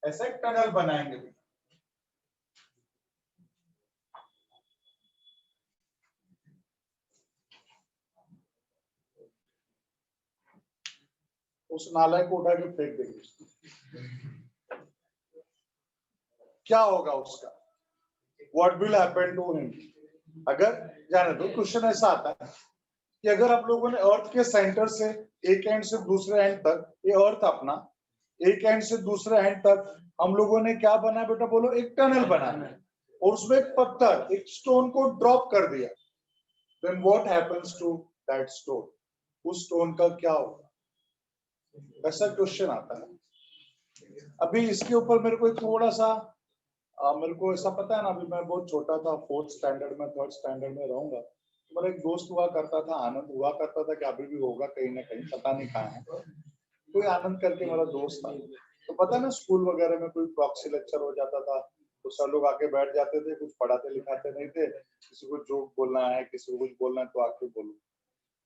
ऐसा एक टनल बनाएंगे। उस नालायक को उठा के फेंक देंगे, क्या होगा उसका? What will happen to him? अगर जाने दो, क्वेश्चन ऐसा आता है कि अगर आप लोगों ने अर्थ के सेंटर से एक एंड से दूसरे एंड तक, ये अर्थ अपना एक एंड से दूसरे एंड तक हम लोगों ने क्या बनाया बेटा बोलो? एक टनल बनाया, और उसमें एक पत्थर, एक स्टोन को ड्रॉप कर दिया। Then what happens to that stone? उस स्टोन का क्या होगा? ऐसा क्वेश्चन आता है। अभी इसके ऊपर मेरे को थोड़ा सा मेरे को ऐसा पता है ना, अभी मैं बहुत छोटा था, 4th स्टैंडर्ड में 3rd स्टैंडर्ड में रहूंगा, मेरा एक दोस्त हुआ करता था, आनंद हुआ करता था, कि अभी भी होगा कहीं ना कहीं, पता नहीं कहाँ है, कोई आनंद करके मेरा दोस्त था। तो पता ना स्कूल वगैरह में कोई प्रॉक्सी लेक्चर हो जाता था तो सर लोग आके बैठ जाते थे, कुछ पढ़ाते लिखाते नहीं थे, किसी को जोक बोलना है, किसी को कुछ बोलना है तो आके बोलो।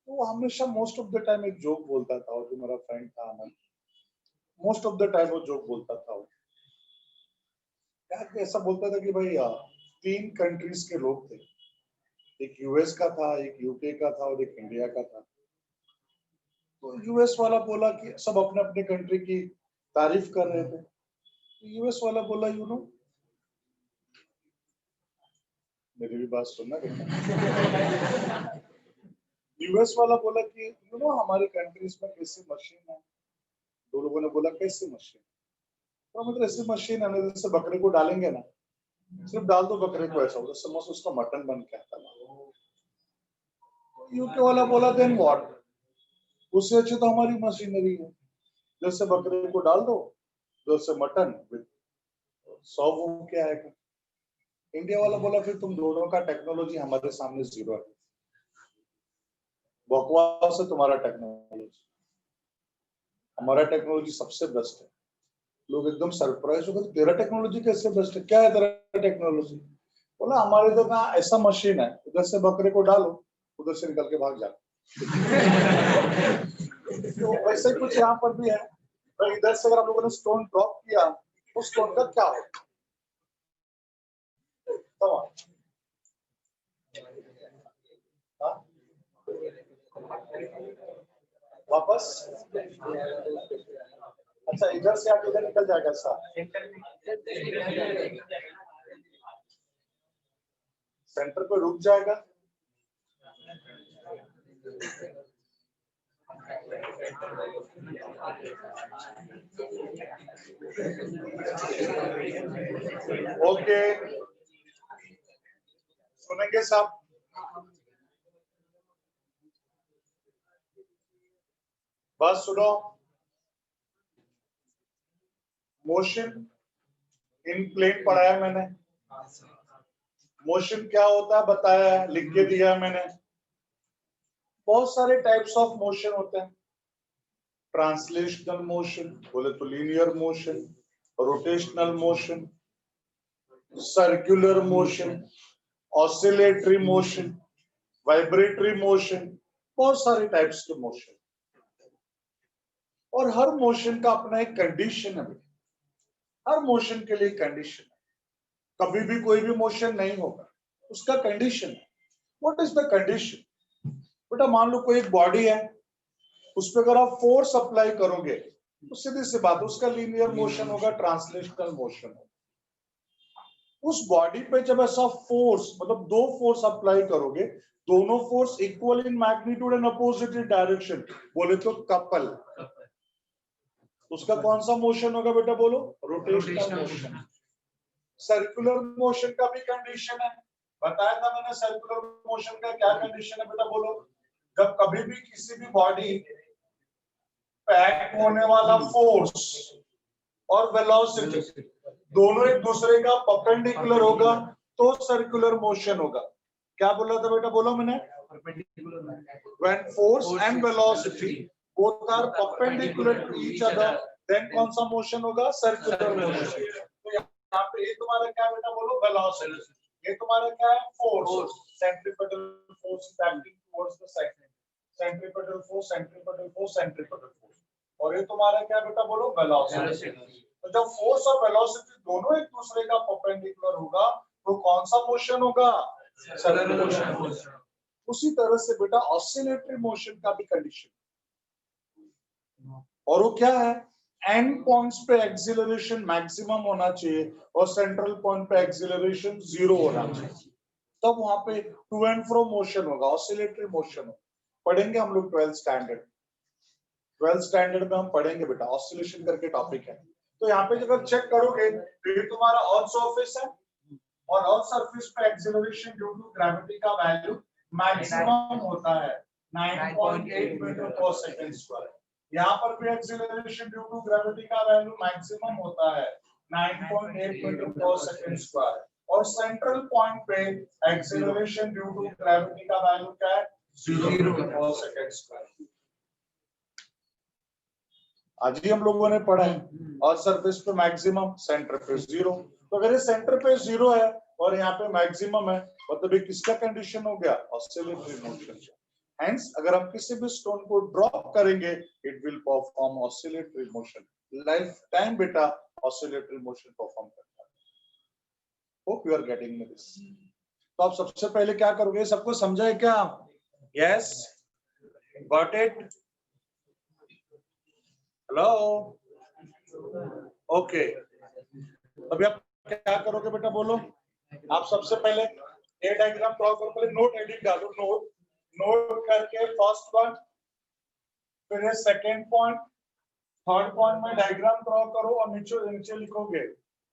तो वो हमेशा मोस्ट ऑफ द टाइम एक जोक बोलता था, और जो मेरा फ्रेंड था आनंद, मोस्ट ऑफ द टाइम वो जोक बोलता था। वो ऐसा बोलता था कि भाई 3 कंट्रीज के लोग थे, एक यूएस का था, एक यूके का था और एक इंडिया का था। तो यूएस वाला बोला कि सब अपने अपने कंट्री की तारीफ कर रहे थे, तो यूएस वाला बोला यू नो, मेरी भी बात सुनना बेटा, यूएस वाला बोला कि यू नो हमारी कंट्रीज में कैसी मशीन है। दो लोगों ने बोला कैसी मशीन? तो मतलब ऐसी मशीन है जैसे बकरे को डालेंगे ना सिर्फ डाल दो बकरे को, ऐसा होगा समोस उसका मटन बन के आता है। यूके वाला बोला देन व्हाट, उससे अच्छी तो हमारी मशीनरी है, जैसे बकरे को डाल दो, जैसे मटन विद 100 के आएगा। इंडिया वाला बोला फिर तुम दोनों का टेक्नोलॉजी हमारे सामने जीरो है, बकवास है तुम्हारा टेक्नोलॉजी, हमारा टेक्नोलॉजी सबसे बेस्ट है। लोग एकदम सरप्राइज हो गए, तेरा टेक्नोलॉजी कैसे बेस्ट है, क्या है तेरा टेक्नोलॉजी? बोला हमारे तो ना ऐसा मशीन है, उधर से बकरे को डालो, उधर से निकल के भाग जाओ। तो वैसे ही कुछ यहाँ पर भी है, तो इधर से अगर आप लोगों ने स्टोन ड्रॉप किया, उस स्टोन का क्या हो? तो हाँ? वापस अच्छा इधर से आके इधर निकल जाएगा सा, सेंटर पे रुक जाएगा। ओके सुनेंगे साहब, बस सुनो, मोशन इन प्लेन पढ़ाया मैंने, मोशन क्या होता है बताया है, लिख के दिया मैंने। बहुत सारे टाइप्स ऑफ मोशन होते हैं, ट्रांसलेशनल मोशन बोले तो linear motion, rotational motion, circular motion, oscillatory motion, vibratory motion, बहुत सारे टाइप्स के मोशन, और हर मोशन का अपना एक कंडीशन है, हर मोशन के लिए कंडीशन है, कभी भी कोई भी मोशन नहीं होगा, उसका कंडीशन है। What is the condition? बेटा मान लो कोई एक बॉडी है, उस पर अगर आप फोर्स अप्लाई करोगे तो सीधी सी बात उसका लीनियर मोशन होगा, ट्रांसलेशनल मोशन होगा। उस बॉडी पे जब ऐसा फोर्स मतलब दो फोर्स अप्लाई करोगे, दोनों force equal in magnitude and opposite in direction, बोले तो कपल, उसका कौन सा मोशन होगा बेटा बोलो? Rotational motion. सर्कुलर मोशन का भी कंडीशन है, बताया था मैंने सर्कुलर मोशन का क्या कंडीशन है बेटा बोलो? जब कभी भी किसी भी बॉडी पे एक्ट होने वाला फोर्स और वेलोसिटी दोनों एक दूसरे का परपेंडिकुलर होगा तो सर्कुलर मोशन होगा। क्या बोला था बेटा बोलो मैंने? When force and velocity both are perpendicular to each other, then कौन सा मोशन होगा? Circular motion. तो यहाँ पे ये तुम्हारा क्या बेटा बोलो? वेलोसिटी। ये तुम्हारा क्या है? Force. Centripetal force acting towards the side, centripetal force, centripetal force, centripetal force. और ये तुम्हारा क्या बेटा बोलो? वेलोसिटी। तो जब फोर्स और वेलोसिटी दोनों एक दूसरे का परपेंडिकुलर होगा तो कौन सा मोशन होगा? Circular motion. उसी तरह से बेटा ऑसिलेटरी मोशन का भी कंडीशन, और वो क्या है? एंड पॉइंट्स पे एक्सीलरेशन मैक्सिमम होना चाहिए और सेंट्रल पॉइंट पे एक्सीलरेशन 0 होना चाहिए, तब वहां पे टू एंड फ्रो मोशन होगा, ऑसिलेटरी मोशन होगा। पढ़ेंगे हम लोग 12th स्टैंडर्ड में हम पढ़ेंगे बेटा, ऑसिलेशन करके टॉपिक है। तो यहाँ पे अगर चेक करोगे तो ये तुम्हारा अर्थ सरफेस है, और अर्थ सरफेस पे एक्सीलरेशन ड्यू टू ग्रेविटी का वैल्यू मैक्सिमम होता है 9.8 मीटर पर सेकंड स्क्वायर। यहाँ पर भी एक्सीलरेशन ड्यू टू ग्रेविटी का वैल्यू मैक्सिमम होता है 9.8 मीटर पर सेकंड स्क्वायर, और सेंट्रल पॉइंट पे एक्सीलरेशन ड्यू टू ग्रेविटी का वैल्यू क्या है? 0 मीटर पर सेकंड स्क्वायर। आज ही हम लोगों ने पढ़ा है, और सरफेस पे मैक्सिमम, सेंटर पे 0। तो अगर ये सेंटर पे 0 है और यहाँ पे मैक्सिमम है, मतलब ये किसका कंडीशन हो गया? Oscillatory motion. हेंस अगर हम किसी भी स्टोन को ड्रॉप करेंगे it will perform oscillatory motion, life time बेटा ऑसिलेटरी मोशन परफॉर्म करता है। Hope you are getting this. तो आप सबसे पहले क्या करोगे? सबको समझा है क्या? Yes, got it? Hello, okay. अभी आप क्या करोगे बेटा बोलो? आप सबसे पहले ये डायग्राम ड्रॉ करो, पहले नोट एडिट डालो, नोट करके फर्स्ट वन, फिर ये सेकंड पॉइंट, थर्ड पॉइंट में डायग्राम ड्रॉ करो और नीचे नीचे लिखोगे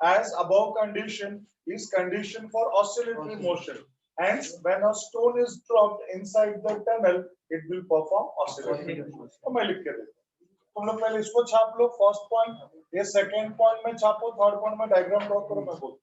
as above condition is condition for oscillatory motion. Hence, when a stone is dropped inside the tunnel, it will perform oscillatory motion. तो मैं लिख के देता हूँ. तुम लोग पहले इसको छाप लो फर्स्ट पॉइंट, ये सेकंड पॉइंट में छापो, थर्ड पॉइंट में डायग्राम ड्रॉ करो, मैं बोलता हूँ.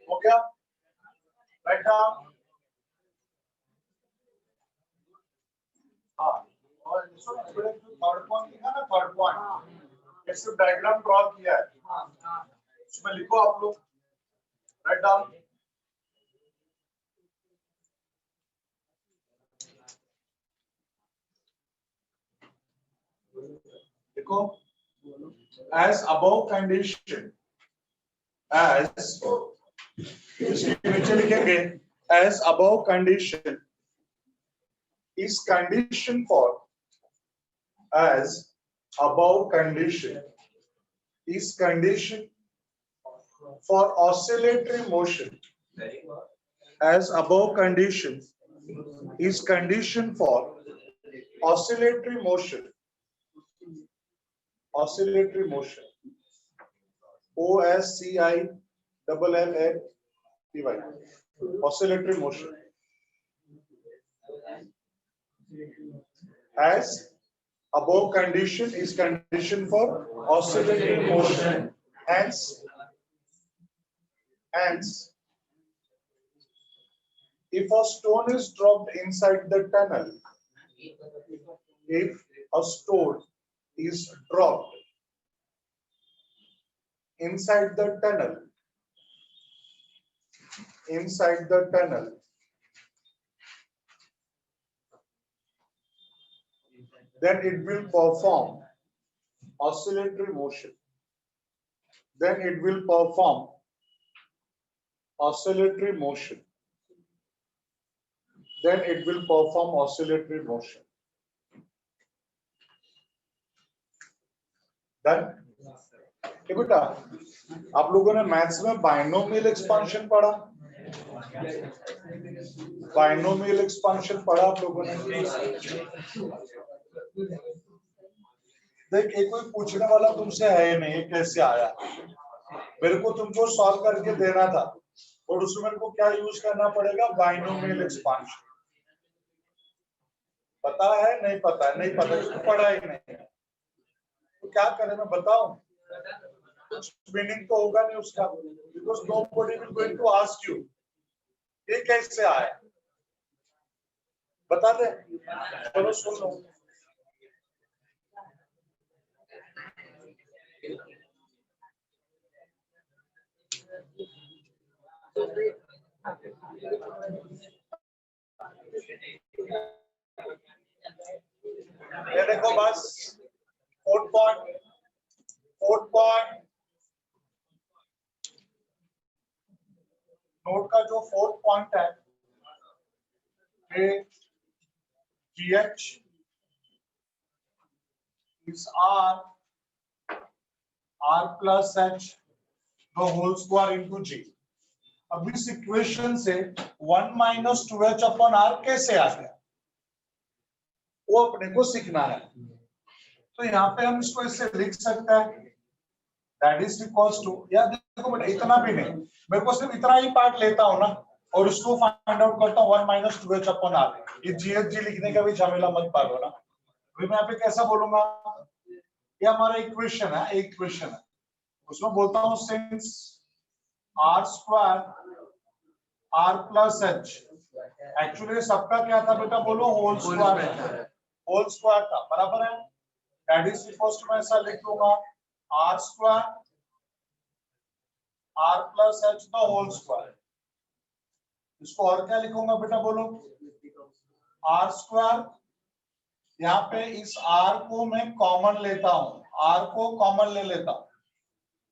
हो गया? Write down. हाँ, और इसको थर्ड पॉइंट लिखा ना, थर्ड पॉइंट ये सिर्फ डायग्राम ड्रॉ किया है, उसमें लिखो आप लोग, राइट डाउन। देखो, as above condition, as इसके नीचे लिखेंगे as above condition is condition for, as above condition is condition for oscillatory motion, as above condition is condition for oscillatory motion, oscillatory motion, OSCILLATY, oscillatory motion, as above condition is condition for oscillatory motion, hence if a stone is dropped inside the tunnel, if a stone is dropped inside the tunnel, then it will perform oscillatory motion. Then it will perform oscillatory motion. Then it will perform oscillatory motion. Done? ये बेटा, आप लोगों ने मैथ्स में बाइनोमियल एक्सपांशन पढ़ा? बाइनोमियल एक्सपांशन पढ़ा आप लोगों ने? देख, एक कोई पूछने वाला तुमसे है नहीं, ये कैसे आया? मेरे को तुमको सॉल्व करके देना था और उसमें मेरे को क्या यूज करना पड़ेगा? Binomial expansion. पता है? नहीं पता है? नहीं पता, इसको पढ़ा ही नहीं, तो क्या करें? मैं बताऊं? कुछ मीनिंग तो होगा नहीं उसका, because nobody will going to ask you ये कैसे आया, बता दे। चलो सुन लो। ये देखो बस, फोर्थ पॉइंट नोट का जो फोर्थ पॉइंट है, GH is R plus H the whole square into G। अब इस इक्वेशन से 1 minus 2H upon R कैसे आ गया, वो अपने को सीखना है। तो यहाँ पे हम इसको ऐसे लिख सकते हैं, that is equals to, या देखो बेटा इतना भी नहीं, मेरे को सिर्फ इतना ही पार्ट लेता हूँ ना और उसको फाइंड आउट करता हूँ 1 minus 2H upon R। ये GH लिखने का भी झमेला मत पालो ना। अभी मैं यहाँ पे कैसा बोलूंगा, ये हमारा इक्वेशन है, इक्वेशन है, उसमें बोलता हूँ since R square R plus H, actually सबका क्या था बेटा, बोलो होल स्क्वायर था, बराबर है। दैट इज इक्वल्स टू, मैं ऐसा लिख लूंगा R square R plus H the whole square. इसको और क्या लिखूंगा बेटा, बोलो आर स्क्वायर, यहाँ पे इस आर को मैं कॉमन लेता हूं, आर को कॉमन ले लेता हूं,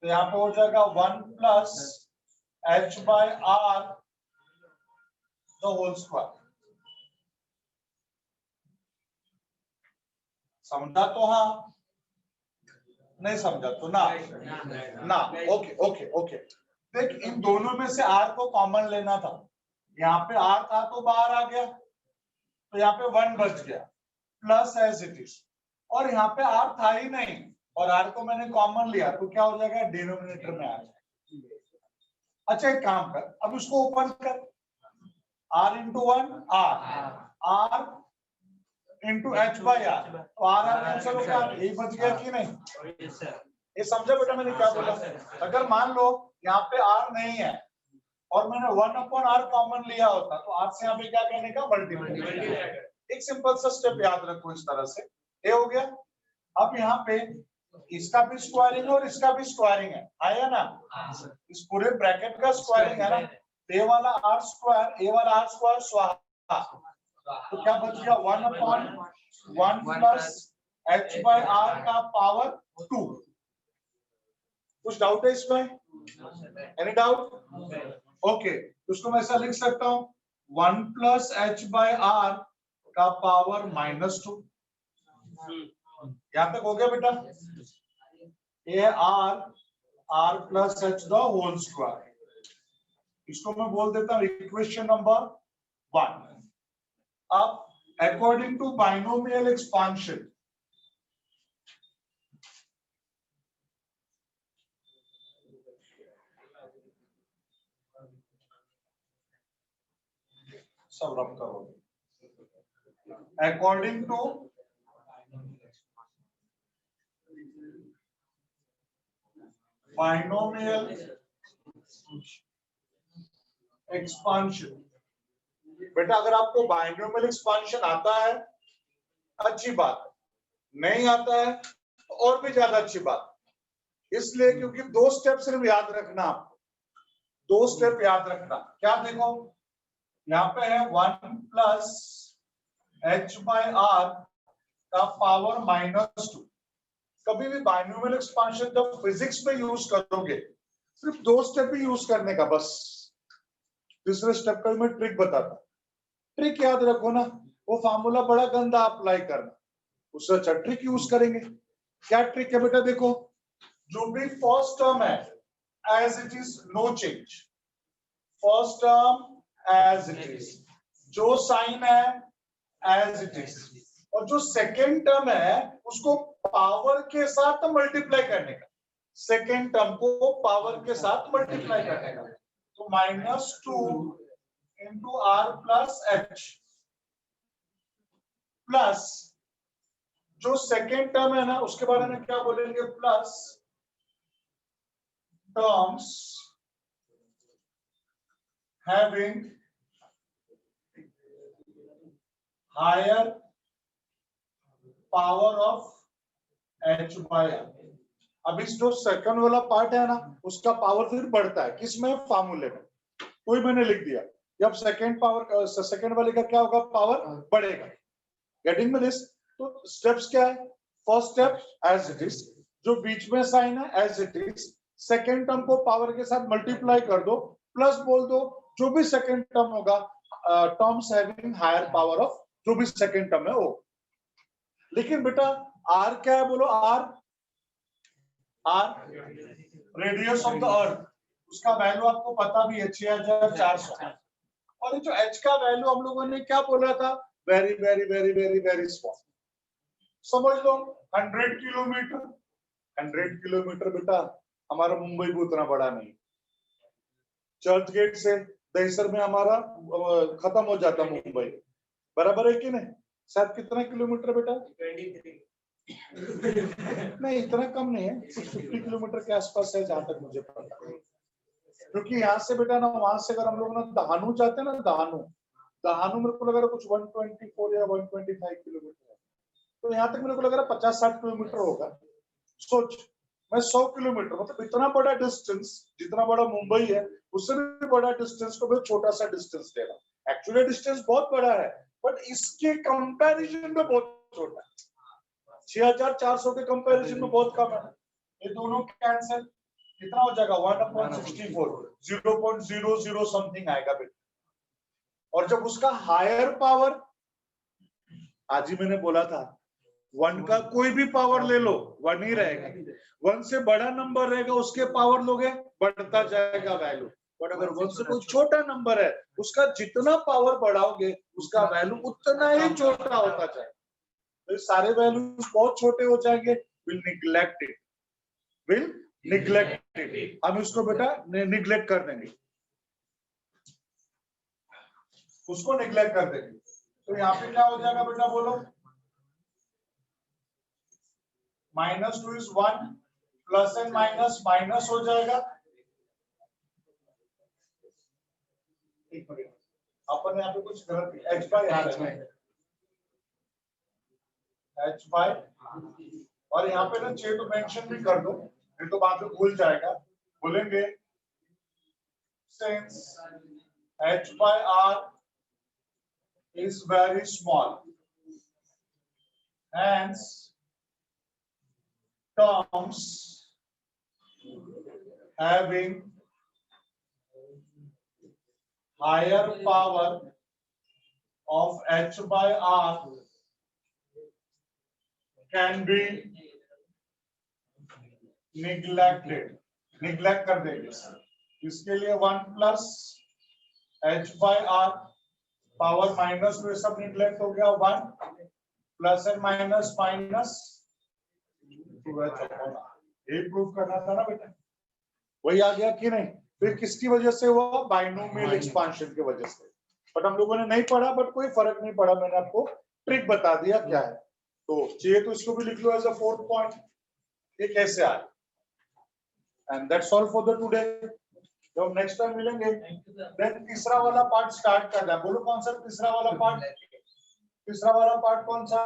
तो यहाँ पे हो जाएगा 1 plus h by r the whole square. समझा तो हाँ, नहीं समझा तो ना ना। ओके ओके ओके, देख इन दोनों में से आर को कॉमन लेना था, यहाँ पे आर था तो बाहर आ गया, तो यहाँ पे 1 बच गया प्लस एज इट इज, और यहाँ पे आर था ही नहीं और आर को मैंने कॉमन लिया तो क्या हो जाएगा, डिनोमिनेटर में आ जाएगा। अच्छा एक काम कर, अब इसको ओपन कर, r into 1 r into h by r, तो आर कैंसिल होगा, यही बच गया कि नहीं? ये समझा बेटा मैंने क्या बोला? अगर मान लो यहाँ पे आर नहीं है और मैंने 1 अपॉन आर कॉमन लिया होता तो आर से यहाँ पे क्या कहने का, मल्टीप्लाई। एक सिंपल सा स्टेप याद रखो इस तरह से, ये हो गया। अब यहाँ पे इसका भी स्क्वायरिंग और इसका भी स्क्वायरिंग है ना, इस पूरे ब्रैकेट का स्क्वायरिंग है ना, ए वाला आर स्क्वायर, ए वाला आर स्क्वायर स्वाहा, तो क्या बच गया 1 upon 1 plus h by r का पावर 2। कुछ डाउट है इसमें? Any doubt? ओके, उसको मैं ऐसा लिख सकता हूं 1 प्लस एच बाय आर का पावर -2। यहां तक हो गया बेटा? ये r plus h the whole square, इसको मैं बोल देता हूं इक्वेशन नंबर 1। अब अकॉर्डिंग टू बाइनोमियल एक्सपांशन, सब रब करोगे, अकॉर्डिंग टू बाइनोमियल एक्सपांशन, बेटा अगर आपको बाइनोमियल एक्सपांशन आता है अच्छी बात है, नहीं आता है तो और भी ज्यादा अच्छी बात, इसलिए क्योंकि 2 स्टेप सिर्फ याद रखना, आपको 2 स्टेप याद रखना। क्या देखो यहाँ पे है 1 प्लस एच बाय आर का पावर -2। कभी भी बाइनोमियल एक्सपांशन जब फिजिक्स में यूज करोगे सिर्फ 2 स्टेप ही यूज करने का बस। तीसरे स्टेप का मैं ट्रिक बताता, ट्रिक याद रखो ना, वो फार्मूला बड़ा गंदा अप्लाई करना, उससे अच्छा ट्रिक यूज करेंगे। क्या ट्रिक है बेटा? देखो जो भी फर्स्ट टर्म है as it is, no change, first term as it is, जो साइन है एज इट इज, और जो सेकेंड टर्म है उसको पावर के साथ मल्टीप्लाई करने का, सेकेंड टर्म को पावर के साथ मल्टीप्लाई करने का, तो -2 into r plus h, plus जो सेकेंड टर्म है ना उसके बारे में क्या बोलेंगे, plus terms having higher power of h by r. अब इस जो सेकंड वाला पार्ट है ना उसका पावर फिर बढ़ता है, किसमें, फार्मूले में, तो ही मैंने लिख दिया। जब सेकंड पावर, सेकंड वाले का क्या होगा, पावर बढ़ेगा। गेटिंग में दिस? तो स्टेप्स क्या है? First step as it is, जो बीच में साइन है as it is, second term को पावर के साथ मल्टीप्लाई कर दो, प्लस बोल दो जो भी सेकंड टर्म होगा, terms having higher power of जो भी सेकंड टर्म है वो। लेकिन बेटा आर क्या है बोलो? R radius of the earth, उसका वैल्यू आपको पता भी है 6400, और जो एच का वैल्यू हम लोगों ने क्या बोला था, very very very very very small. समझ लो 100 किलोमीटर, 100 किलोमीटर बेटा हमारा मुंबई भी उतना बड़ा नहीं, चर्च गेट से दहीसर में हमारा खत्म हो जाता मुंबई, बराबर है कि नहीं? शायद कितना किलोमीटर बेटा? 23। नहीं इतना कम नहीं है, कुछ 50 किलोमीटर के आसपास है जहां तक मुझे पता है। क्योंकि यहाँ से बेटा ना, वहां से अगर हम लोग ना दहानू जाते हैं ना, दहानू मेरे को लग रहा है कुछ 124 या 125 किलोमीटर है, तो यहाँ तक मेरे को लग रहा है 50-60 किलोमीटर होगा। सोच, मैं 100 किलोमीटर, मतलब इतना बड़ा डिस्टेंस, जितना बड़ा मुंबई है उससे भी बड़ा डिस्टेंस को मैं छोटा सा डिस्टेंस ले रहा हूँ। एक्चुअली डिस्टेंस बहुत बड़ा है, बट इसके कंपैरिजन में बहुत छोटा है, 6400 के कंपैरिजन में बहुत कम है। ये दोनों कैंसिल, कितना हो जाएगा 1/64, 0.00 समथिंग आएगा बेटा। और जब उसका हायर पावर, आज ही मैंने बोला था 1 का कोई भी पावर ले लो 1 ही रहेगा, 1 से बड़ा नंबर रहेगा उसके पावर लोगे बढ़ता जाएगा वैल्यू। बट अगर 1 से कोई छोटा नंबर है उसका जितना पावर बढ़ाओगे उसका वैल्यू उतना ही छोटा होता जाएगा। तो सारे वैल्यूज बहुत छोटे हो जाएंगे, विल निग्लेक्ट इट, हम इसको बेटा निग्लेक्ट कर देंगे, उसको निग्लेक्ट कर देंगे। तो यहाँ पे क्या हो जाएगा बेटा बोलो, -2 is 1, plus and minus minus हो जाएगा। अपन यहाँ पे कुछ गलत, h बाय r है, h बाय, और यहाँ पे ना चाहिए तो मेंशन भी कर दो, नहीं तो बाद में भूल जाएगा। बोलेंगे since h by r is very small, hence terms having higher power of h by r can be neglected, neglect कर देंगे। इसके लिए 1 plus h by r power minus में सब निग्लेक्ट हो गया, 1 प्लस एंड माइनस माइनस, यही प्रूव करना था ना बेटा, वही आ गया कि नहीं। फिर किसकी वजह से हुआ, बाइनोमियल एक्सपांशन की वजह से। बट हम लोगों ने नहीं पढ़ा, बट कोई फर्क नहीं पड़ा, मैंने आपको ट्रिक बता दिया क्या है। तो चाहिए तो इसको भी लिख लो एज अ 4th पॉइंट, ये कैसे आए। And that's all for the today. जब नेक्स्ट टाइम मिलेंगे देन तीसरा वाला पार्ट स्टार्ट करना है। बोलो कौन सा तीसरा वाला पार्ट, तीसरा वाला पार्ट कौन सा,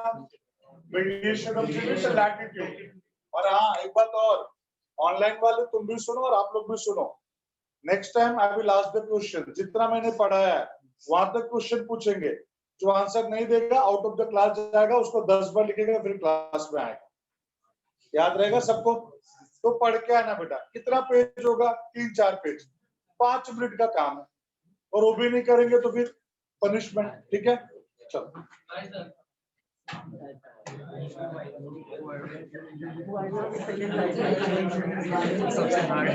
वेरिएशन ऑफ लैटिट्यूड। और हाँ एक बात और, ऑनलाइन वाले तुम भी सुनो और आप लोग भी सुनो, next time I will ask the question, जितना मैंने पढ़ाया है वहां तक क्वेश्चन पूछेंगे, जो आंसर नहीं देगा आउट ऑफ द क्लास जाएगा, उसको 10 बार लिखेगा फिर क्लास में आएगा। याद रहेगा सबको। तो पढ़ के आना बेटा, कितना पेज होगा, 3-4 पेज, 5 मिनट का काम है, और वो भी नहीं करेंगे तो फिर पनिशमेंट, ठीक है। चलो सबसे हार्ड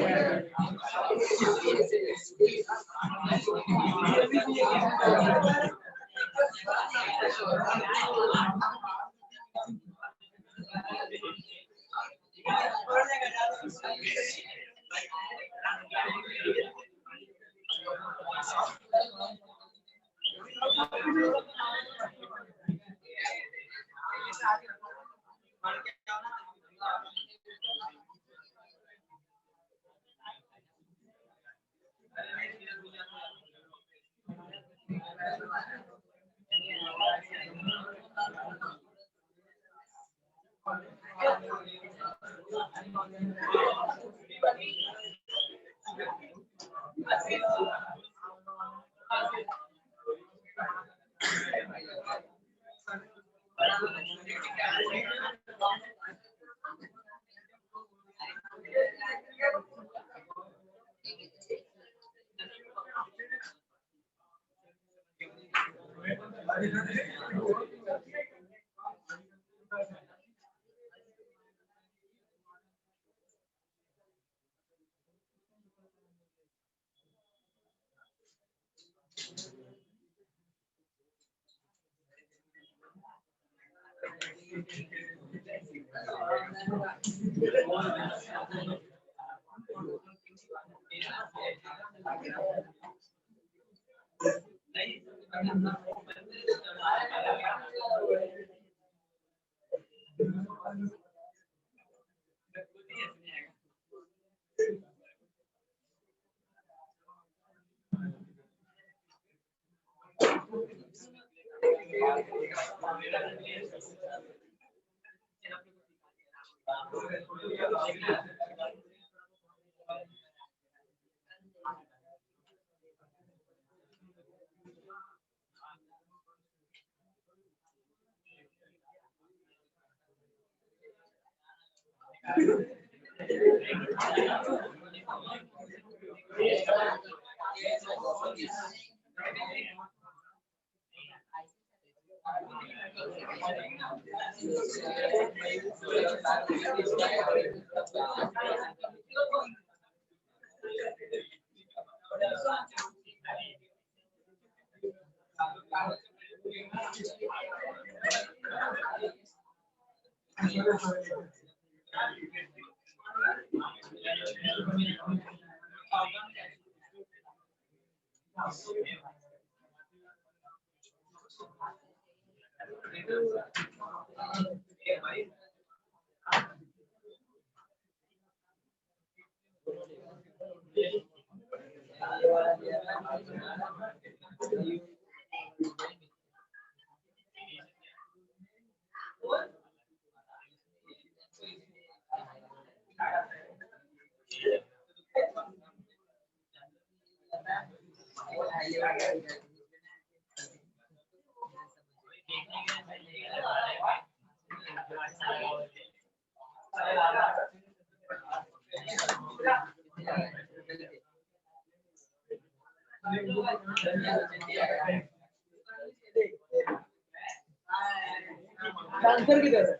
आंसर किधर है?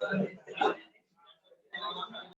आंसर